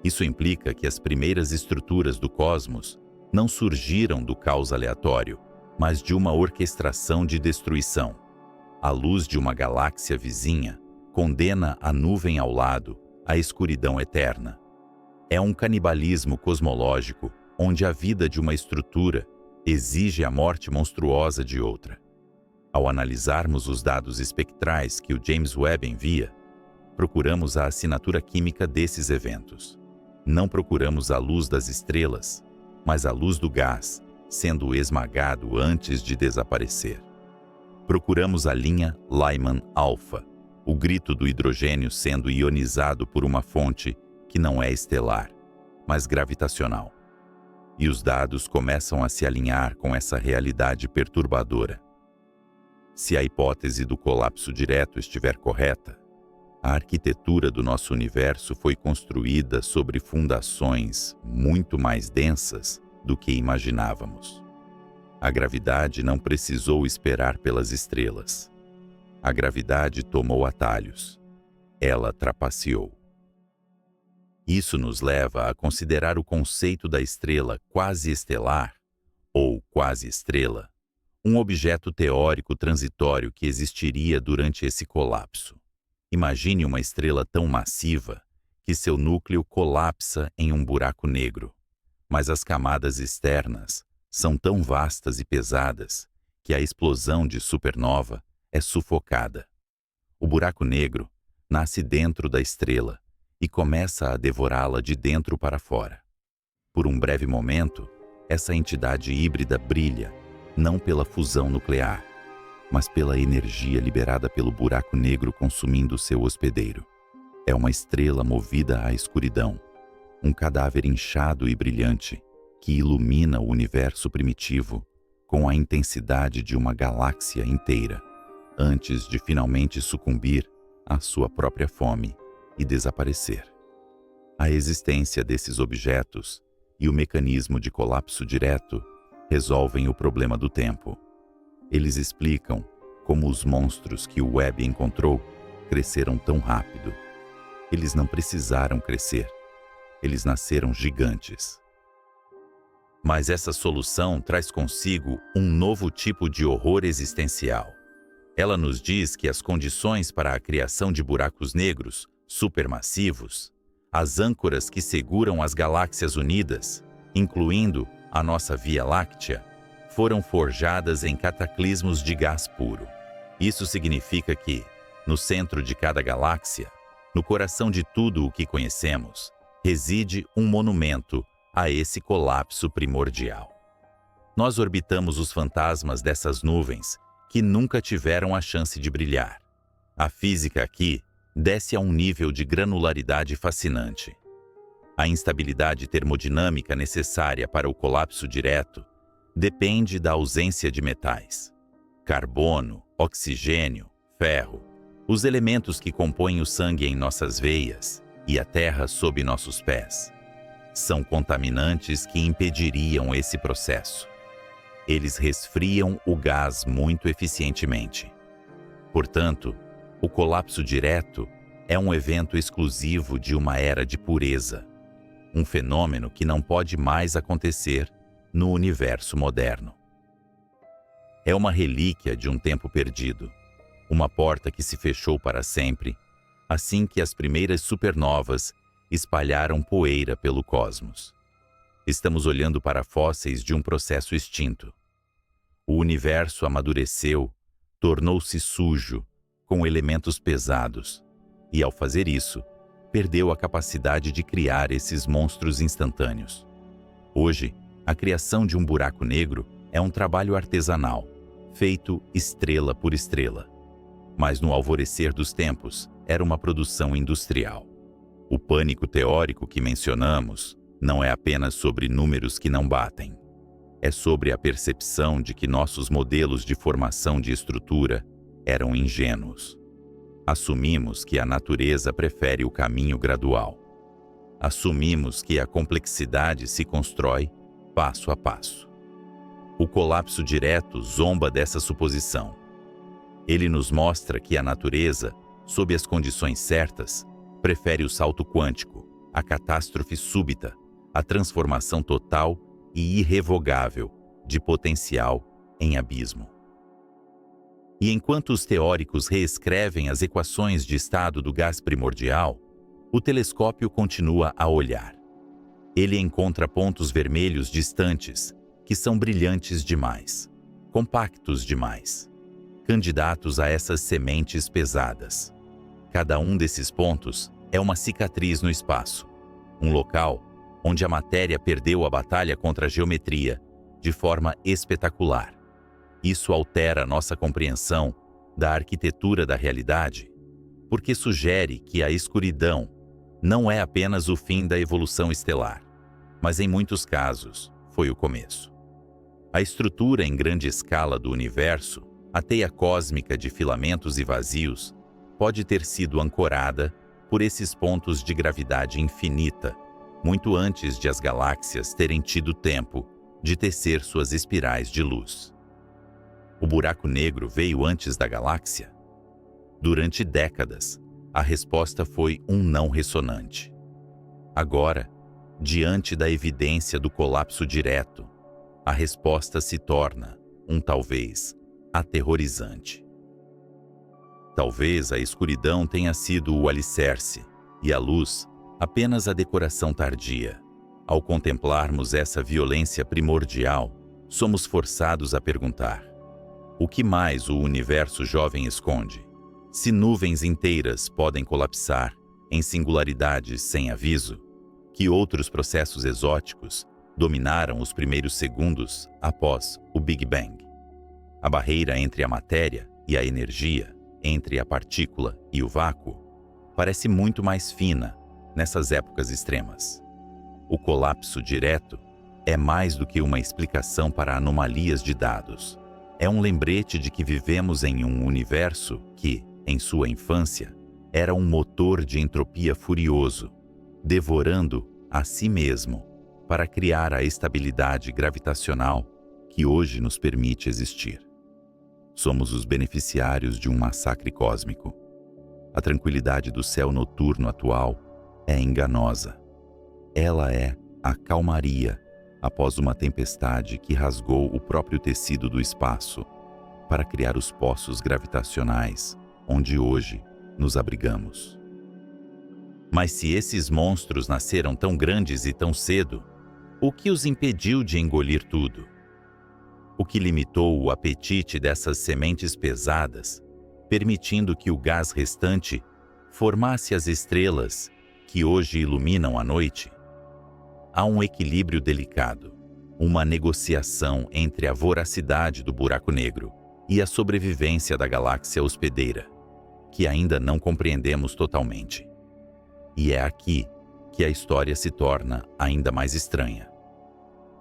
Isso implica que as primeiras estruturas do cosmos não surgiram do caos aleatório, mas de uma orquestração de destruição. A luz de uma galáxia vizinha condena a nuvem ao lado à escuridão eterna. É um canibalismo cosmológico onde a vida de uma estrutura exige a morte monstruosa de outra. Ao analisarmos os dados espectrais que o James Webb envia, procuramos a assinatura química desses eventos. Não procuramos a luz das estrelas, mas a luz do gás, sendo esmagado antes de desaparecer. Procuramos a linha Lyman alfa, o grito do hidrogênio sendo ionizado por uma fonte que não é estelar, mas gravitacional. E os dados começam a se alinhar com essa realidade perturbadora. Se a hipótese do colapso direto estiver correta, a arquitetura do nosso universo foi construída sobre fundações muito mais densas do que imaginávamos. A gravidade não precisou esperar pelas estrelas. A gravidade tomou atalhos. Ela trapaceou. Isso nos leva a considerar o conceito da estrela quase-estelar, ou quase-estrela, um objeto teórico transitório que existiria durante esse colapso. Imagine uma estrela tão massiva que seu núcleo colapsa em um buraco negro, mas as camadas externas são tão vastas e pesadas que a explosão de supernova é sufocada. O buraco negro nasce dentro da estrela e começa a devorá-la de dentro para fora. Por um breve momento, essa entidade híbrida brilha, não pela fusão nuclear, mas pela energia liberada pelo buraco negro consumindo seu hospedeiro. É uma estrela movida à escuridão, um cadáver inchado e brilhante que ilumina o universo primitivo com a intensidade de uma galáxia inteira, antes de finalmente sucumbir à sua própria fome e desaparecer. A existência desses objetos e o mecanismo de colapso direto resolvem o problema do tempo. Eles explicam como os monstros que o Webb encontrou cresceram tão rápido. Eles não precisaram crescer. Eles nasceram gigantes. Mas essa solução traz consigo um novo tipo de horror existencial. Ela nos diz que as condições para a criação de buracos negros supermassivos, as âncoras que seguram as galáxias unidas, incluindo a nossa Via Láctea, foram forjadas em cataclismos de gás puro. Isso significa que, no centro de cada galáxia, no coração de tudo o que conhecemos, reside um monumento a esse colapso primordial. Nós orbitamos os fantasmas dessas nuvens que nunca tiveram a chance de brilhar. A física aqui desce a um nível de granularidade fascinante. A instabilidade termodinâmica necessária para o colapso direto depende da ausência de metais. Carbono, oxigênio, ferro, os elementos que compõem o sangue em nossas veias e a terra sob nossos pés, são contaminantes que impediriam esse processo. Eles resfriam o gás muito eficientemente. Portanto, o colapso direto é um evento exclusivo de uma era de pureza, um fenômeno que não pode mais acontecer no universo moderno. É uma relíquia de um tempo perdido, uma porta que se fechou para sempre, assim que as primeiras supernovas espalharam poeira pelo cosmos. Estamos olhando para fósseis de um processo extinto. O universo amadureceu, tornou-se sujo, com elementos pesados, e ao fazer isso, perdeu a capacidade de criar esses monstros instantâneos. Hoje, a criação de um buraco negro é um trabalho artesanal, feito estrela por estrela. Mas no alvorecer dos tempos, era uma produção industrial. O pânico teórico que mencionamos não é apenas sobre números que não batem. É sobre a percepção de que nossos modelos de formação de estrutura eram ingênuos. Assumimos que a natureza prefere o caminho gradual. Assumimos que a complexidade se constrói passo a passo. O colapso direto zomba dessa suposição. Ele nos mostra que a natureza, sob as condições certas, prefere o salto quântico, a catástrofe súbita, a transformação total e irrevogável de potencial em abismo. E enquanto os teóricos reescrevem as equações de estado do gás primordial, o telescópio continua a olhar. Ele encontra pontos vermelhos distantes que são brilhantes demais, compactos demais, candidatos a essas sementes pesadas. Cada um desses pontos é uma cicatriz no espaço, um local onde a matéria perdeu a batalha contra a geometria de forma espetacular. Isso altera nossa compreensão da arquitetura da realidade, porque sugere que a escuridão não é apenas o fim da evolução estelar, mas em muitos casos foi o começo. A estrutura em grande escala do universo, a teia cósmica de filamentos e vazios, pode ter sido ancorada por esses pontos de gravidade infinita, muito antes de as galáxias terem tido tempo de tecer suas espirais de luz. O buraco negro veio antes da galáxia? Durante décadas, a resposta foi um não ressonante. Agora, diante da evidência do colapso direto, a resposta se torna um talvez aterrorizante. Talvez a escuridão tenha sido o alicerce e a luz apenas a decoração tardia. Ao contemplarmos essa violência primordial, somos forçados a perguntar: o que mais o universo jovem esconde? Se nuvens inteiras podem colapsar em singularidades sem aviso, que outros processos exóticos dominaram os primeiros segundos após o Big Bang? A barreira entre a matéria e a energia, entre a partícula e o vácuo, parece muito mais fina nessas épocas extremas. O colapso direto é mais do que uma explicação para anomalias de dados. É um lembrete de que vivemos em um universo que, em sua infância, era um motor de entropia furioso, devorando a si mesmo para criar a estabilidade gravitacional que hoje nos permite existir. Somos os beneficiários de um massacre cósmico. A tranquilidade do céu noturno atual é enganosa. Ela é a calmaria após uma tempestade que rasgou o próprio tecido do espaço para criar os poços gravitacionais onde hoje nos abrigamos. Mas se esses monstros nasceram tão grandes e tão cedo, o que os impediu de engolir tudo? O que limitou o apetite dessas sementes pesadas, permitindo que o gás restante formasse as estrelas que hoje iluminam a noite? Há um equilíbrio delicado, uma negociação entre a voracidade do buraco negro e a sobrevivência da galáxia hospedeira, que ainda não compreendemos totalmente. E é aqui que a história se torna ainda mais estranha.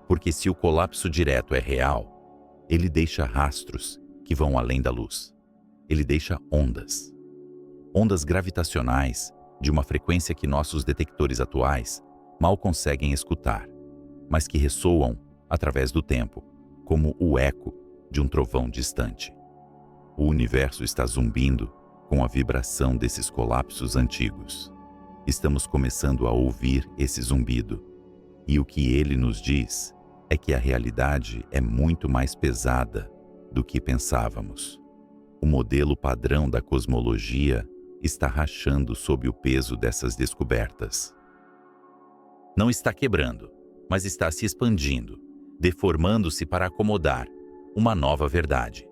Porque se o colapso direto é real, ele deixa rastros que vão além da luz. Ele deixa ondas. Ondas gravitacionais de uma frequência que nossos detectores atuais mal conseguem escutar, mas que ressoam através do tempo, como o eco de um trovão distante. O universo está zumbindo com a vibração desses colapsos antigos. Estamos começando a ouvir esse zumbido, e o que ele nos diz é que a realidade é muito mais pesada do que pensávamos. O modelo padrão da cosmologia está rachando sob o peso dessas descobertas. Não está quebrando, mas está se expandindo, deformando-se para acomodar uma nova verdade.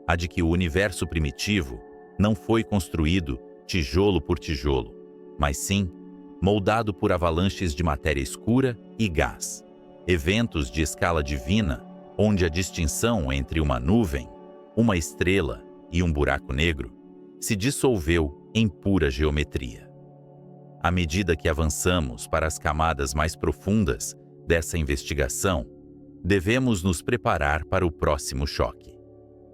A de que o universo primitivo não foi construído tijolo por tijolo, mas sim moldado por avalanches de matéria escura e gás, eventos de escala divina, onde a distinção entre uma nuvem, uma estrela e um buraco negro se dissolveu em pura geometria. À medida que avançamos para as camadas mais profundas dessa investigação, devemos nos preparar para o próximo choque.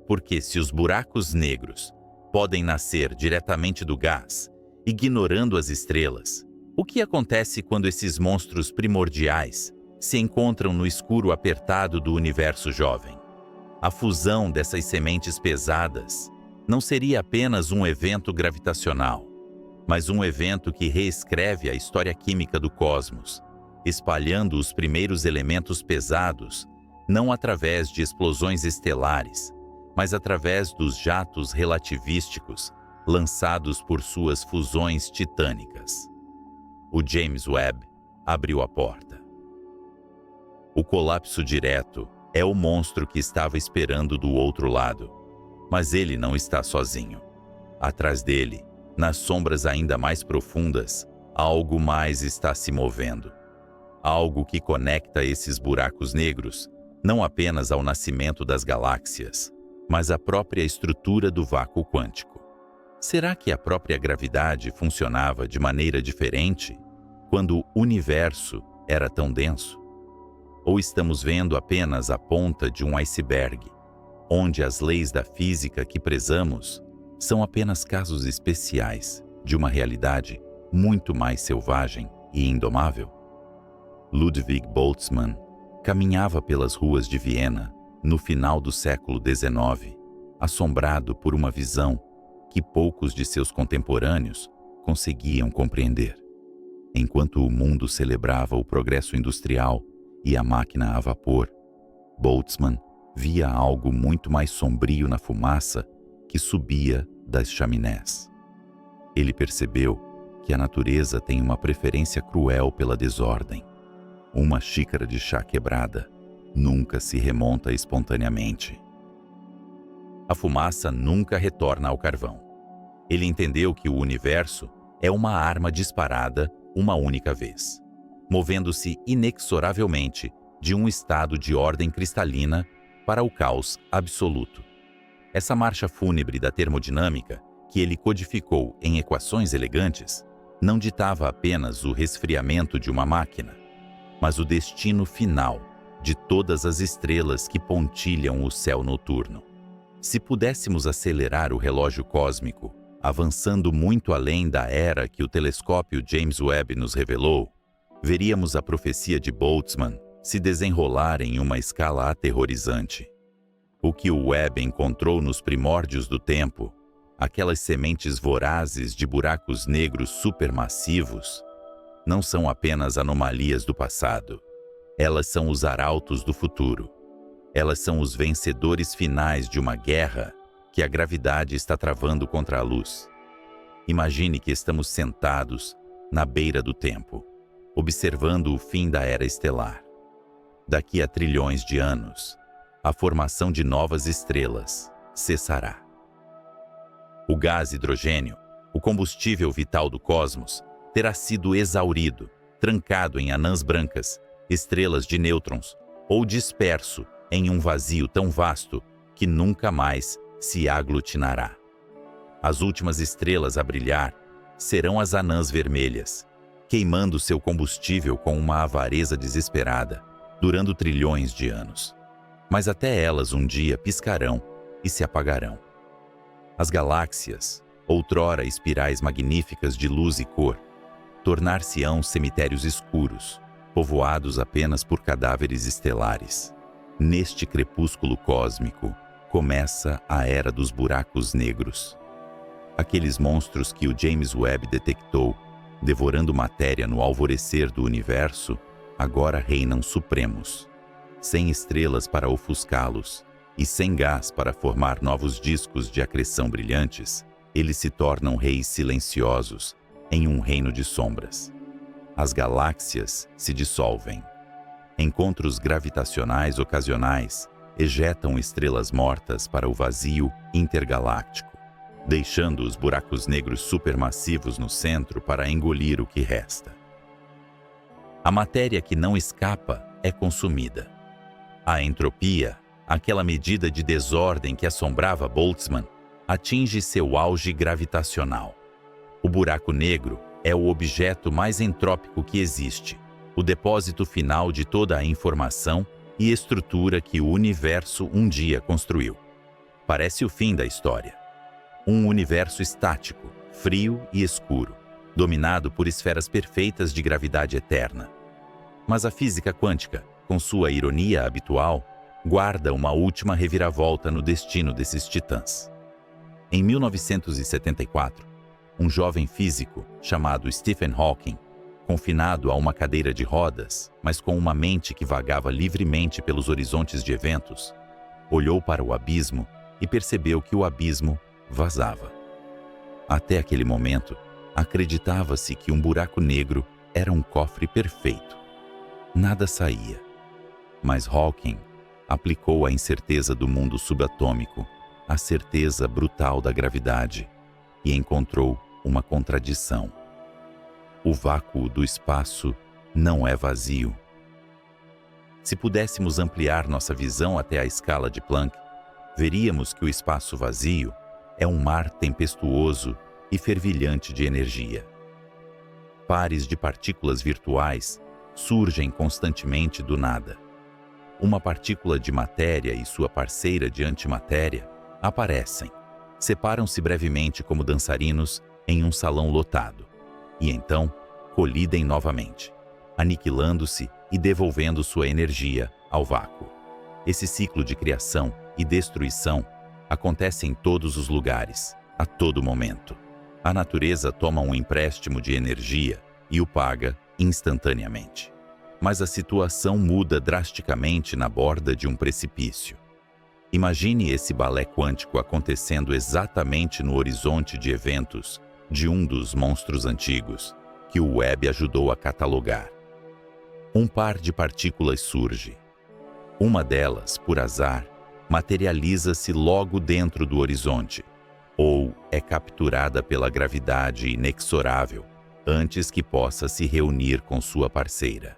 Porque se os buracos negros podem nascer diretamente do gás, ignorando as estrelas, o que acontece quando esses monstros primordiais se encontram no escuro apertado do universo jovem? A fusão dessas sementes pesadas não seria apenas um evento gravitacional, mas um evento que reescreve a história química do cosmos, espalhando os primeiros elementos pesados não através de explosões estelares, mas através dos jatos relativísticos lançados por suas fusões titânicas. O James Webb abriu a porta. O colapso direto é o monstro que estava esperando do outro lado, mas ele não está sozinho. Atrás dele, nas sombras ainda mais profundas, algo mais está se movendo. Algo que conecta esses buracos negros não apenas ao nascimento das galáxias, mas à própria estrutura do vácuo quântico. Será que a própria gravidade funcionava de maneira diferente quando o universo era tão denso? Ou estamos vendo apenas a ponta de um iceberg, onde as leis da física que prezamos são apenas casos especiais de uma realidade muito mais selvagem e indomável? Ludwig Boltzmann caminhava pelas ruas de Viena no final do século XIX, assombrado por uma visão que poucos de seus contemporâneos conseguiam compreender. Enquanto o mundo celebrava o progresso industrial e a máquina a vapor, Boltzmann via algo muito mais sombrio na fumaça que subia das chaminés. Ele percebeu que a natureza tem uma preferência cruel pela desordem. Uma xícara de chá quebrada nunca se remonta espontaneamente. A fumaça nunca retorna ao carvão. Ele entendeu que o universo é uma arma disparada uma única vez, movendo-se inexoravelmente de um estado de ordem cristalina para o caos absoluto. Essa marcha fúnebre da termodinâmica, que ele codificou em equações elegantes, não ditava apenas o resfriamento de uma máquina, mas o destino final de todas as estrelas que pontilham o céu noturno. Se pudéssemos acelerar o relógio cósmico, avançando muito além da era que o telescópio James Webb nos revelou, veríamos a profecia de Boltzmann se desenrolar em uma escala aterrorizante. O que o Webb encontrou nos primórdios do tempo, aquelas sementes vorazes de buracos negros supermassivos, não são apenas anomalias do passado. Elas são os arautos do futuro. Elas são os vencedores finais de uma guerra que a gravidade está travando contra a luz. Imagine que estamos sentados na beira do tempo, observando o fim da era estelar. Daqui a trilhões de anos, a formação de novas estrelas cessará. O gás hidrogênio, o combustível vital do cosmos, terá sido exaurido, trancado em anãs brancas, estrelas de nêutrons, ou disperso em um vazio tão vasto que nunca mais se aglutinará. As últimas estrelas a brilhar serão as anãs vermelhas, queimando seu combustível com uma avareza desesperada, durando trilhões de anos. Mas até elas um dia piscarão e se apagarão. As galáxias, outrora espirais magníficas de luz e cor, tornar-se-ão cemitérios escuros, povoados apenas por cadáveres estelares. Neste crepúsculo cósmico, começa a era dos buracos negros. Aqueles monstros que o James Webb detectou, devorando matéria no alvorecer do universo, agora reinam supremos, sem estrelas para ofuscá-los e sem gás para formar novos discos de acreção brilhantes. Eles se tornam reis silenciosos em um reino de sombras. As galáxias se dissolvem. Encontros gravitacionais ocasionais ejetam estrelas mortas para o vazio intergaláctico, deixando os buracos negros supermassivos no centro para engolir o que resta. A matéria que não escapa é consumida. A entropia, aquela medida de desordem que assombrava Boltzmann, atinge seu auge gravitacional. O buraco negro é o objeto mais entrópico que existe, o depósito final de toda a informação e estrutura que o universo um dia construiu. Parece o fim da história. Um universo estático, frio e escuro, dominado por esferas perfeitas de gravidade eterna. Mas a física quântica, com sua ironia habitual, guarda uma última reviravolta no destino desses titãs. Em 1974, um jovem físico chamado Stephen Hawking confinado a uma cadeira de rodas, mas com uma mente que vagava livremente pelos horizontes de eventos, olhou para o abismo e percebeu que o abismo vazava. Até aquele momento, acreditava-se que um buraco negro era um cofre perfeito. Nada saía. Mas Hawking aplicou a incerteza do mundo subatômico à certeza brutal da gravidade e encontrou uma contradição. O vácuo do espaço não é vazio. Se pudéssemos ampliar nossa visão até a escala de Planck, veríamos que o espaço vazio é um mar tempestuoso e fervilhante de energia. Pares de partículas virtuais surgem constantemente do nada. Uma partícula de matéria e sua parceira de antimatéria aparecem, separam-se brevemente como dançarinos em um salão lotado, e então colidem novamente, aniquilando-se e devolvendo sua energia ao vácuo. Esse ciclo de criação e destruição acontece em todos os lugares, a todo momento. A natureza toma um empréstimo de energia e o paga instantaneamente. Mas a situação muda drasticamente na borda de um precipício. Imagine esse balé quântico acontecendo exatamente no horizonte de eventos de um dos monstros antigos que o Webb ajudou a catalogar. Um par de partículas surge. Uma delas, por azar, materializa-se logo dentro do horizonte, ou é capturada pela gravidade inexorável antes que possa se reunir com sua parceira.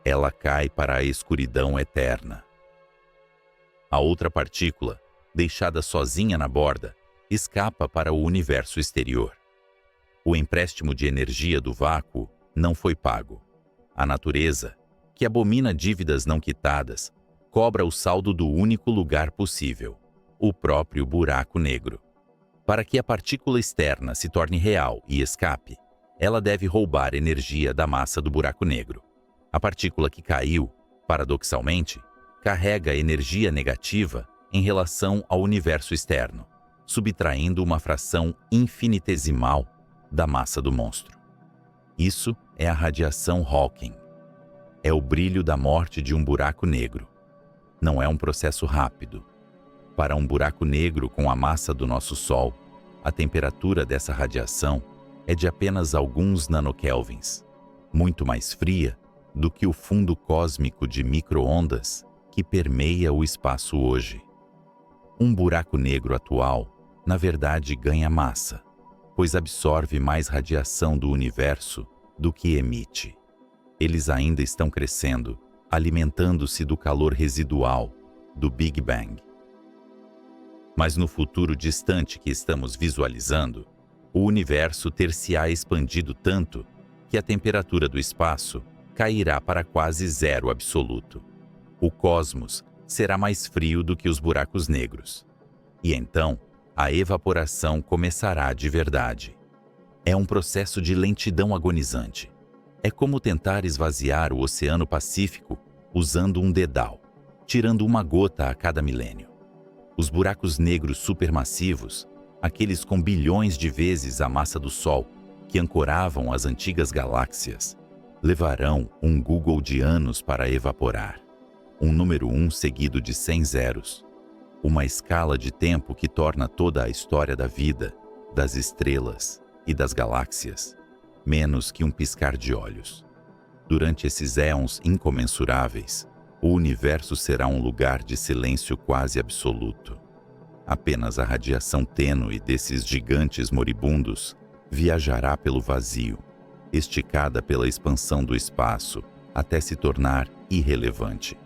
Ela cai para a escuridão eterna. A outra partícula, deixada sozinha na borda, escapa para o universo exterior. O empréstimo de energia do vácuo não foi pago. A natureza, que abomina dívidas não quitadas, cobra o saldo do único lugar possível, o próprio buraco negro. Para que a partícula externa se torne real e escape, ela deve roubar energia da massa do buraco negro. A partícula que caiu, paradoxalmente, carrega energia negativa em relação ao universo externo, subtraindo uma fração infinitesimal da massa do monstro. Isso é a radiação Hawking. É o brilho da morte de um buraco negro. Não é um processo rápido. Para um buraco negro com a massa do nosso Sol, a temperatura dessa radiação é de apenas alguns nanokelvins, muito mais fria do que o fundo cósmico de micro-ondas que permeia o espaço hoje. Um buraco negro atual, na verdade, ganha massa, pois absorve mais radiação do universo do que emite. Eles ainda estão crescendo, alimentando-se do calor residual do Big Bang. Mas no futuro distante que estamos visualizando, o universo ter-se-á expandido tanto que a temperatura do espaço cairá para quase zero absoluto. O cosmos será mais frio do que os buracos negros. E então, a evaporação começará de verdade. É um processo de lentidão agonizante. É como tentar esvaziar o Oceano Pacífico usando um dedal, tirando uma gota a cada milênio. Os buracos negros supermassivos, aqueles com bilhões de vezes a massa do Sol, que ancoravam as antigas galáxias, levarão um Google de anos para evaporar. Um número 1 seguido de 100 zeros. Uma escala de tempo que torna toda a história da vida, das estrelas e das galáxias menos que um piscar de olhos. Durante esses éons incomensuráveis, o universo será um lugar de silêncio quase absoluto. Apenas a radiação tênue desses gigantes moribundos viajará pelo vazio, esticada pela expansão do espaço até se tornar irrelevante.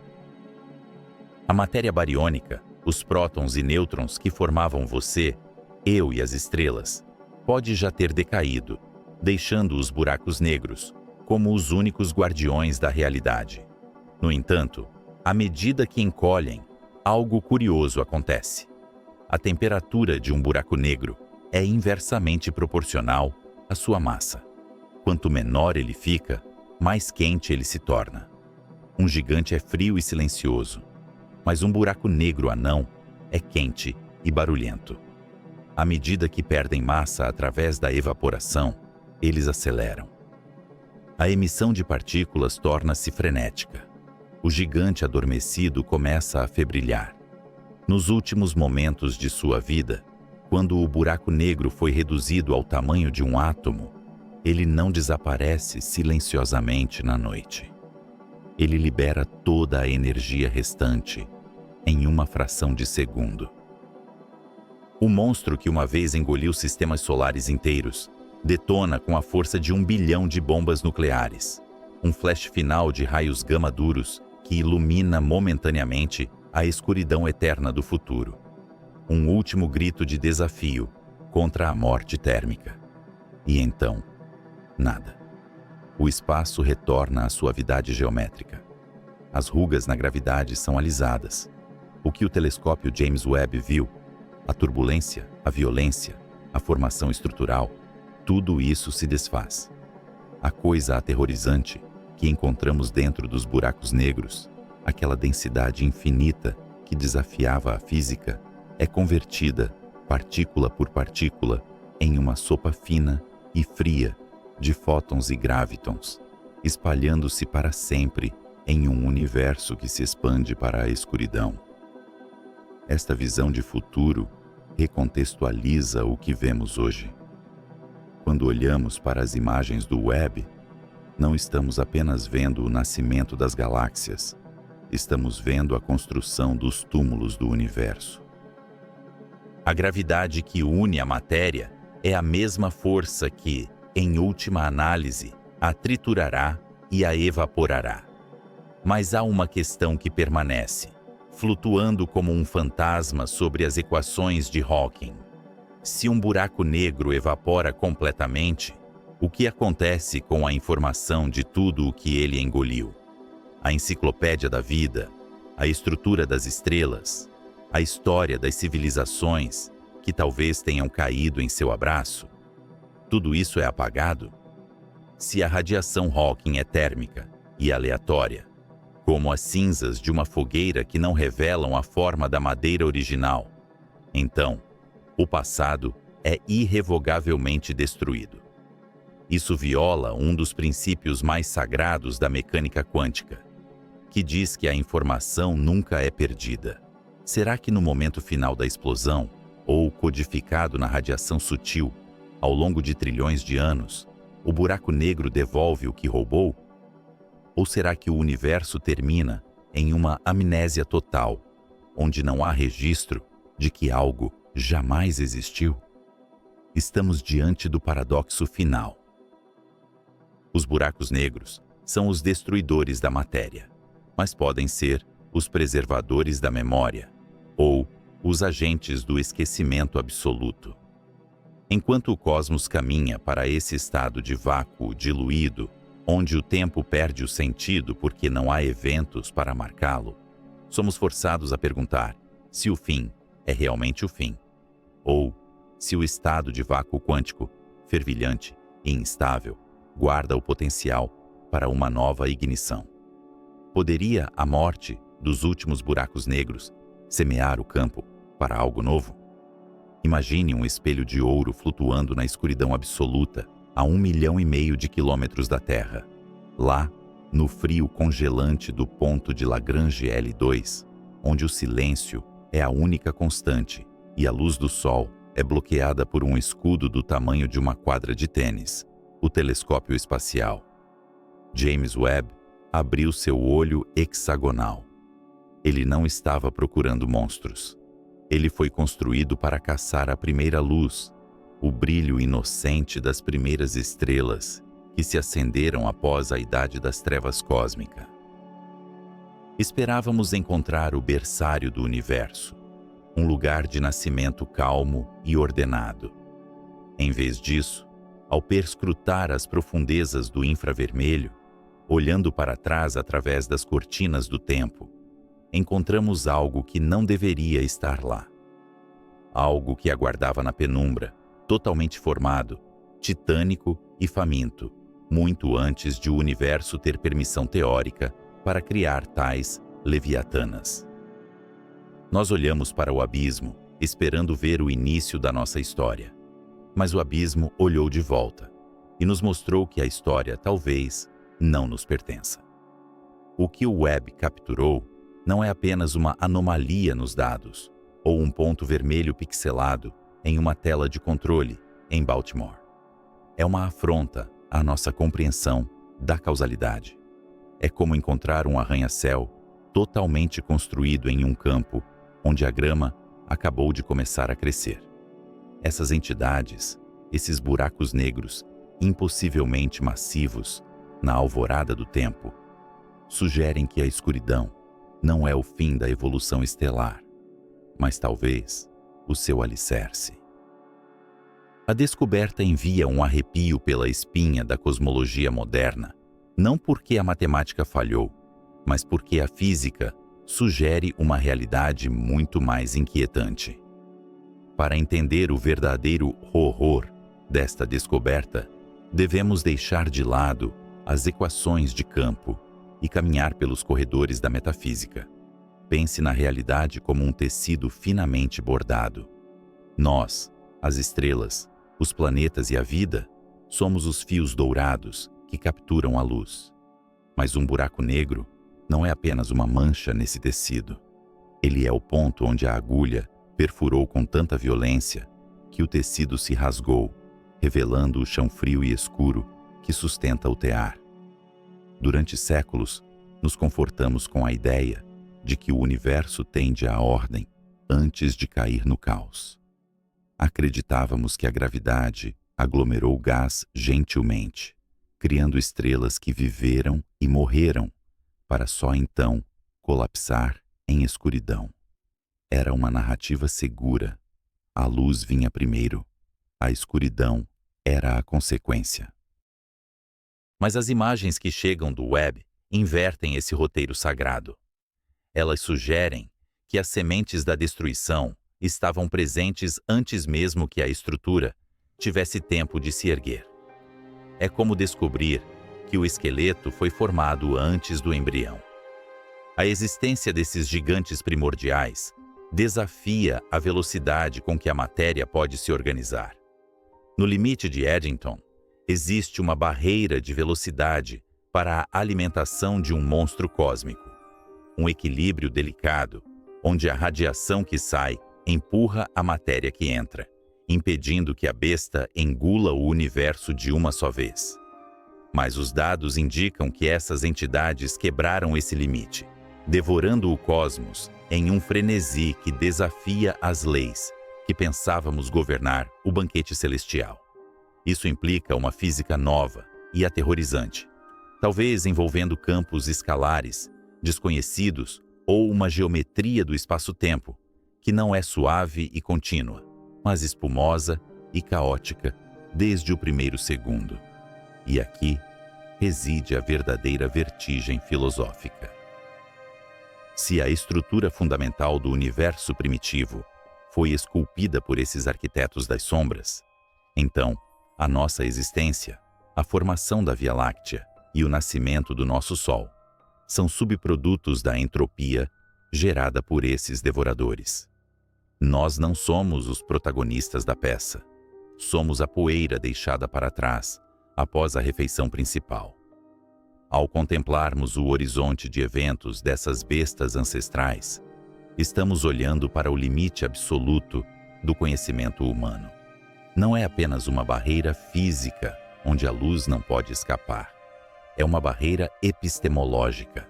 A matéria bariônica, os prótons e nêutrons que formavam você, eu e as estrelas, pode já ter decaído, deixando os buracos negros como os únicos guardiões da realidade. No entanto, à medida que encolhem, algo curioso acontece. A temperatura de um buraco negro é inversamente proporcional à sua massa. Quanto menor ele fica, mais quente ele se torna. Um gigante é frio e silencioso, mas um buraco negro anão é quente e barulhento. À medida que perdem massa através da evaporação, eles aceleram. A emissão de partículas torna-se frenética. O gigante adormecido começa a febrilhar. Nos últimos momentos de sua vida, quando o buraco negro foi reduzido ao tamanho de um átomo, ele não desaparece silenciosamente na noite. Ele libera toda a energia restante em uma fração de segundo. O monstro que uma vez engoliu sistemas solares inteiros detona com a força de 1 bilhão de bombas nucleares, um flash final de raios gama duros que ilumina momentaneamente a escuridão eterna do futuro. Um último grito de desafio contra a morte térmica. E então, nada. O espaço retorna à suavidade geométrica. As rugas na gravidade são alisadas. O que o telescópio James Webb viu, a turbulência, a violência, a formação estrutural, tudo isso se desfaz. A coisa aterrorizante que encontramos dentro dos buracos negros, aquela densidade infinita que desafiava a física, é convertida, partícula por partícula, em uma sopa fina e fria de fótons e gravitons, espalhando-se para sempre em um universo que se expande para a escuridão. Esta visão de futuro recontextualiza o que vemos hoje. Quando olhamos para as imagens do Webb, não estamos apenas vendo o nascimento das galáxias, estamos vendo a construção dos túmulos do universo. A gravidade que une a matéria é a mesma força que, em última análise, a triturará e a evaporará. Mas há uma questão que permanece, flutuando como um fantasma sobre as equações de Hawking. Se um buraco negro evapora completamente, o que acontece com a informação de tudo o que ele engoliu? A enciclopédia da vida, a estrutura das estrelas, a história das civilizações que talvez tenham caído em seu abraço? Tudo isso é apagado? Se a radiação Hawking é térmica e aleatória, como as cinzas de uma fogueira que não revelam a forma da madeira original, então, o passado é irrevogavelmente destruído. Isso viola um dos princípios mais sagrados da mecânica quântica, que diz que a informação nunca é perdida. Será que no momento final da explosão, ou codificado na radiação sutil, ao longo de trilhões de anos, o buraco negro devolve o que roubou? Ou será que o universo termina em uma amnésia total, onde não há registro de que algo jamais existiu? Estamos diante do paradoxo final. Os buracos negros são os destruidores da matéria, mas podem ser os preservadores da memória ou os agentes do esquecimento absoluto. Enquanto o cosmos caminha para esse estado de vácuo diluído, onde o tempo perde o sentido porque não há eventos para marcá-lo, somos forçados a perguntar se o fim é realmente o fim, ou se o estado de vácuo quântico, fervilhante e instável, guarda o potencial para uma nova ignição. Poderia a morte dos últimos buracos negros semear o campo para algo novo? Imagine um espelho de ouro flutuando na escuridão absoluta a 1,5 milhão de quilômetros da Terra. Lá, no frio congelante do ponto de Lagrange L2, onde o silêncio é a única constante e a luz do Sol é bloqueada por um escudo do tamanho de uma quadra de tênis, o telescópio espacial. James Webb abriu seu olho hexagonal. Ele não estava procurando monstros. Ele foi construído para caçar a primeira luz, o brilho inocente das primeiras estrelas que se acenderam após a idade das trevas cósmica. Esperávamos encontrar o berçário do universo, um lugar de nascimento calmo e ordenado. Em vez disso, ao perscrutar as profundezas do infravermelho, olhando para trás através das cortinas do tempo, encontramos algo que não deveria estar lá. Algo que aguardava na penumbra, totalmente formado, titânico e faminto, muito antes de o universo ter permissão teórica para criar tais leviatanas. Nós olhamos para o abismo, esperando ver o início da nossa história. Mas o abismo olhou de volta, e nos mostrou que a história talvez não nos pertença. O que o Webb capturou não é apenas uma anomalia nos dados ou um ponto vermelho pixelado em uma tela de controle em Baltimore. É uma afronta à nossa compreensão da causalidade. É como encontrar um arranha-céu totalmente construído em um campo onde a grama acabou de começar a crescer. Essas entidades, esses buracos negros impossivelmente massivos na alvorada do tempo, sugerem que a escuridão não é o fim da evolução estelar, mas talvez o seu alicerce. A descoberta envia um arrepio pela espinha da cosmologia moderna, não porque a matemática falhou, mas porque a física sugere uma realidade muito mais inquietante. Para entender o verdadeiro horror desta descoberta, devemos deixar de lado as equações de campo e caminhar pelos corredores da metafísica. Pense na realidade como um tecido finamente bordado. Nós, as estrelas, os planetas e a vida, somos os fios dourados que capturam a luz. Mas um buraco negro não é apenas uma mancha nesse tecido. Ele é o ponto onde a agulha perfurou com tanta violência que o tecido se rasgou, revelando o chão frio e escuro que sustenta o tear. Durante séculos, nos confortamos com a ideia de que o universo tende à ordem antes de cair no caos. Acreditávamos que a gravidade aglomerou gás gentilmente, criando estrelas que viveram e morreram, para só então colapsar em escuridão. Era uma narrativa segura. A luz vinha primeiro, a escuridão era a consequência. Mas as imagens que chegam do Webb invertem esse roteiro sagrado. Elas sugerem que as sementes da destruição estavam presentes antes mesmo que a estrutura tivesse tempo de se erguer. É como descobrir que o esqueleto foi formado antes do embrião. A existência desses gigantes primordiais desafia a velocidade com que a matéria pode se organizar. No limite de Eddington, existe uma barreira de velocidade para a alimentação de um monstro cósmico. Um equilíbrio delicado, onde a radiação que sai empurra a matéria que entra, impedindo que a besta engula o universo de uma só vez. Mas os dados indicam que essas entidades quebraram esse limite, devorando o cosmos em um frenesi que desafia as leis que pensávamos governar o banquete celestial. Isso implica uma física nova e aterrorizante, talvez envolvendo campos escalares desconhecidos ou uma geometria do espaço-tempo que não é suave e contínua, mas espumosa e caótica desde o primeiro segundo. E aqui reside a verdadeira vertigem filosófica. Se a estrutura fundamental do universo primitivo foi esculpida por esses arquitetos das sombras, então a nossa existência, a formação da Via Láctea e o nascimento do nosso Sol são subprodutos da entropia gerada por esses devoradores. Nós não somos os protagonistas da peça. Somos a poeira deixada para trás após a refeição principal. Ao contemplarmos o horizonte de eventos dessas bestas ancestrais, estamos olhando para o limite absoluto do conhecimento humano. Não é apenas uma barreira física onde a luz não pode escapar. É uma barreira epistemológica.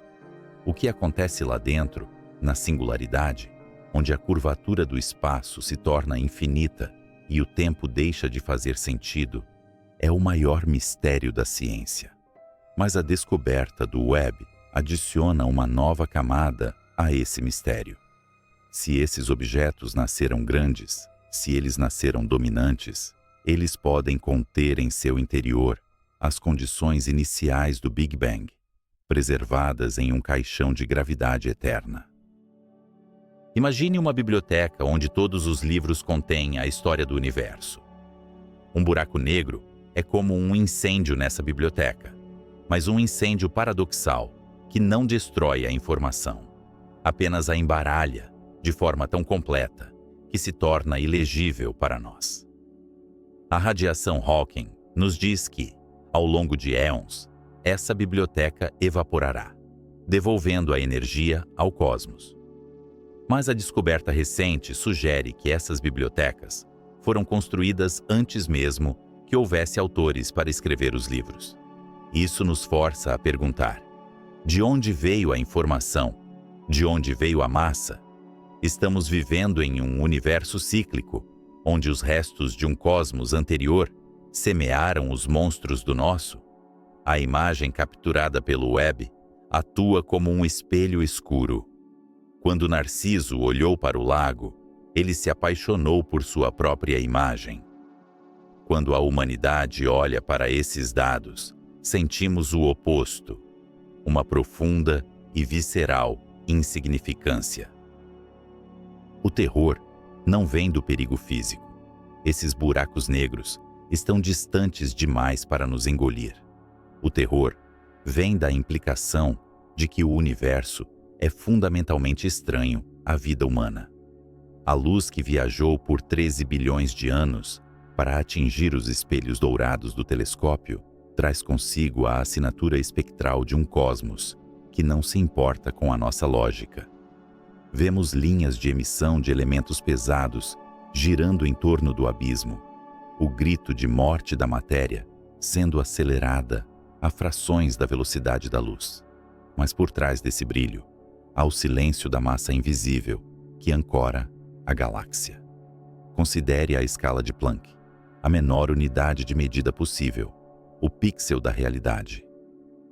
O que acontece lá dentro, na singularidade, onde a curvatura do espaço se torna infinita e o tempo deixa de fazer sentido, é o maior mistério da ciência. Mas a descoberta do Webb adiciona uma nova camada a esse mistério. Se esses objetos nasceram grandes, se eles nasceram dominantes, eles podem conter em seu interior as condições iniciais do Big Bang, preservadas em um caixão de gravidade eterna. Imagine uma biblioteca onde todos os livros contêm a história do universo. Um buraco negro é como um incêndio nessa biblioteca, mas um incêndio paradoxal que não destrói a informação, apenas a embaralha de forma tão completa que se torna ilegível para nós. A radiação Hawking nos diz que, Ao longo de éons, essa biblioteca evaporará, devolvendo a energia ao cosmos. Mas a descoberta recente sugere que essas bibliotecas foram construídas antes mesmo que houvesse autores para escrever os livros. Isso nos força a perguntar: de onde veio a informação? De onde veio a massa? Estamos vivendo em um universo cíclico, onde os restos de um cosmos anterior semearam os monstros do nosso? A imagem capturada pelo web atua como um espelho escuro. Quando Narciso olhou para o lago, ele se apaixonou por sua própria imagem. Quando a humanidade olha para esses dados, sentimos o oposto, uma profunda e visceral insignificância. O terror não vem do perigo físico. Esses buracos negros estão distantes demais para nos engolir. O terror vem da implicação de que o universo é fundamentalmente estranho à vida humana. A luz que viajou por 13 bilhões de anos para atingir os espelhos dourados do telescópio traz consigo a assinatura espectral de um cosmos que não se importa com a nossa lógica. Vemos linhas de emissão de elementos pesados girando em torno do abismo, o grito de morte da matéria sendo acelerada a frações da velocidade da luz. Mas por trás desse brilho, há o silêncio da massa invisível que ancora a galáxia. Considere a escala de Planck, a menor unidade de medida possível, o pixel da realidade.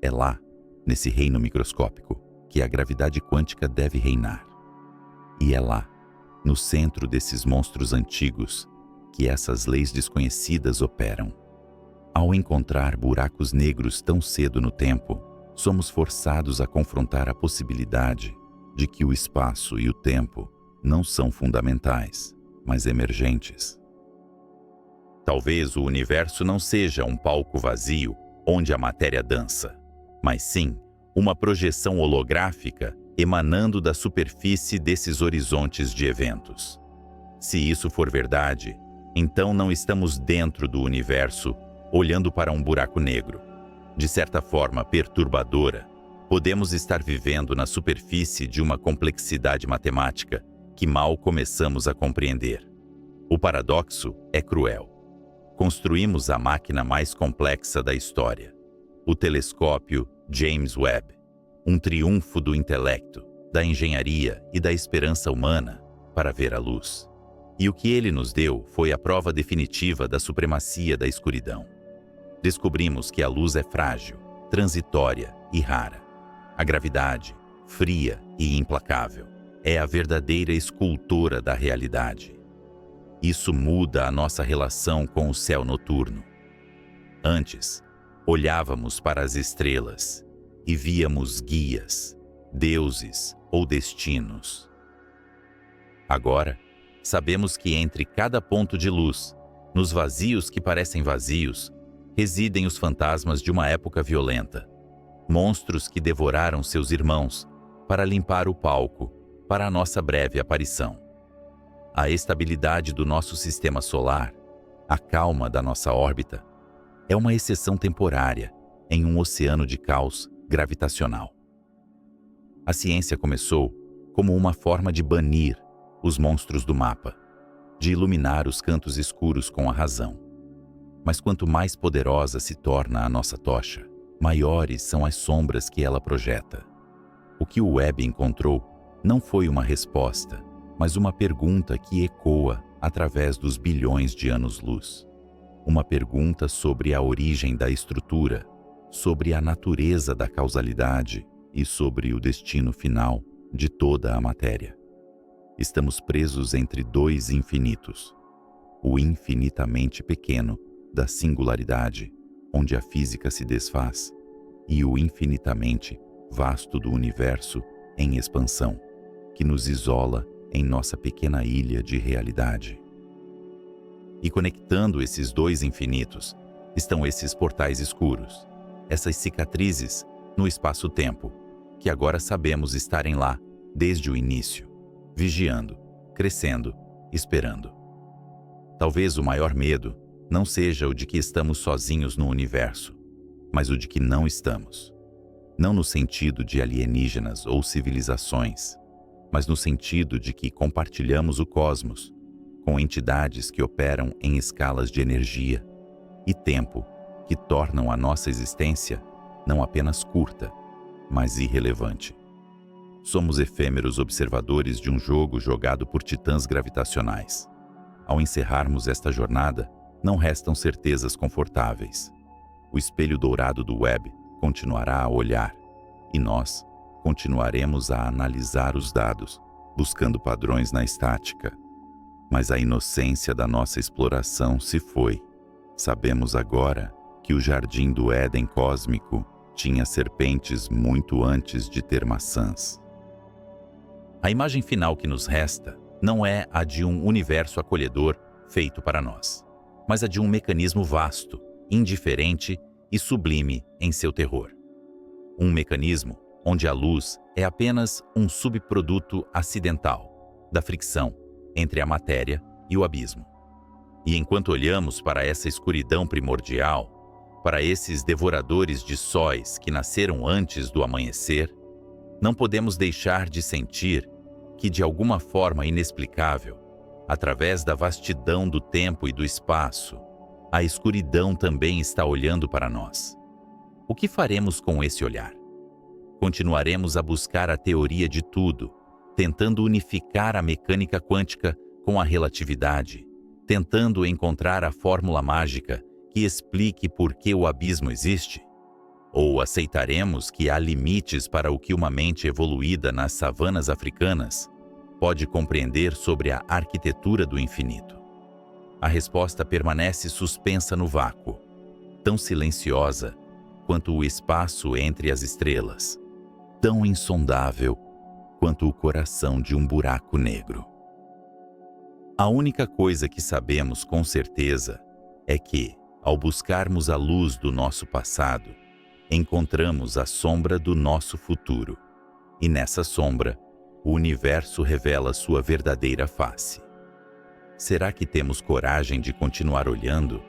É lá, nesse reino microscópico, que a gravidade quântica deve reinar. E é lá, no centro desses monstros antigos, que essas leis desconhecidas operam. Ao encontrar buracos negros tão cedo no tempo, somos forçados a confrontar a possibilidade de que o espaço e o tempo não são fundamentais, mas emergentes. Talvez o universo não seja um palco vazio onde a matéria dança, mas sim uma projeção holográfica emanando da superfície desses horizontes de eventos. Se isso for verdade, então não estamos dentro do universo olhando para um buraco negro. De certa forma perturbadora, podemos estar vivendo na superfície de uma complexidade matemática que mal começamos a compreender. O paradoxo é cruel. Construímos a máquina mais complexa da história, o telescópio James Webb, um triunfo do intelecto, da engenharia e da esperança humana para ver a luz. E o que ele nos deu foi a prova definitiva da supremacia da escuridão. Descobrimos que a luz é frágil, transitória e rara. A gravidade, fria e implacável, é a verdadeira escultora da realidade. Isso muda a nossa relação com o céu noturno. Antes, olhávamos para as estrelas e víamos guias, deuses ou destinos. Agora, sabemos que entre cada ponto de luz, nos vazios que parecem vazios, residem os fantasmas de uma época violenta, monstros que devoraram seus irmãos para limpar o palco para a nossa breve aparição. A estabilidade do nosso sistema solar, a calma da nossa órbita, é uma exceção temporária em um oceano de caos gravitacional. A ciência começou como uma forma de banir os monstros do mapa, de iluminar os cantos escuros com a razão. Mas quanto mais poderosa se torna a nossa tocha, maiores são as sombras que ela projeta. O que o Webb encontrou não foi uma resposta, mas uma pergunta que ecoa através dos bilhões de anos-luz. Uma pergunta sobre a origem da estrutura, sobre a natureza da causalidade e sobre o destino final de toda a matéria. Estamos presos entre dois infinitos: o infinitamente pequeno da singularidade, onde a física se desfaz, e o infinitamente vasto do universo em expansão, que nos isola em nossa pequena ilha de realidade. E conectando esses dois infinitos estão esses portais escuros, essas cicatrizes no espaço-tempo, que agora sabemos estarem lá desde o início, vigiando, crescendo, esperando. Talvez o maior medo não seja o de que estamos sozinhos no universo, mas o de que não estamos. Não no sentido de alienígenas ou civilizações, mas no sentido de que compartilhamos o cosmos com entidades que operam em escalas de energia e tempo que tornam a nossa existência não apenas curta, mas irrelevante. Somos efêmeros observadores de um jogo jogado por titãs gravitacionais. Ao encerrarmos esta jornada, não restam certezas confortáveis. O espelho dourado do web continuará a olhar, e nós continuaremos a analisar os dados, buscando padrões na estática. Mas a inocência da nossa exploração se foi. Sabemos agora que o jardim do Éden cósmico tinha serpentes muito antes de ter maçãs. A imagem final que nos resta não é a de um universo acolhedor feito para nós, mas a de um mecanismo vasto, indiferente e sublime em seu terror. Um mecanismo onde a luz é apenas um subproduto acidental da fricção entre a matéria e o abismo. E enquanto olhamos para essa escuridão primordial, para esses devoradores de sóis que nasceram antes do amanhecer, não podemos deixar de sentir que, de alguma forma inexplicável, através da vastidão do tempo e do espaço, a escuridão também está olhando para nós. O que faremos com esse olhar? Continuaremos a buscar a teoria de tudo, tentando unificar a mecânica quântica com a relatividade, tentando encontrar a fórmula mágica que explique por que o abismo existe? Ou aceitaremos que há limites para o que uma mente evoluída nas savanas africanas pode compreender sobre a arquitetura do infinito? A resposta permanece suspensa no vácuo, tão silenciosa quanto o espaço entre as estrelas, tão insondável quanto o coração de um buraco negro. A única coisa que sabemos com certeza é que, ao buscarmos a luz do nosso passado, encontramos a sombra do nosso futuro, e nessa sombra, o universo revela sua verdadeira face. Será que temos coragem de continuar olhando?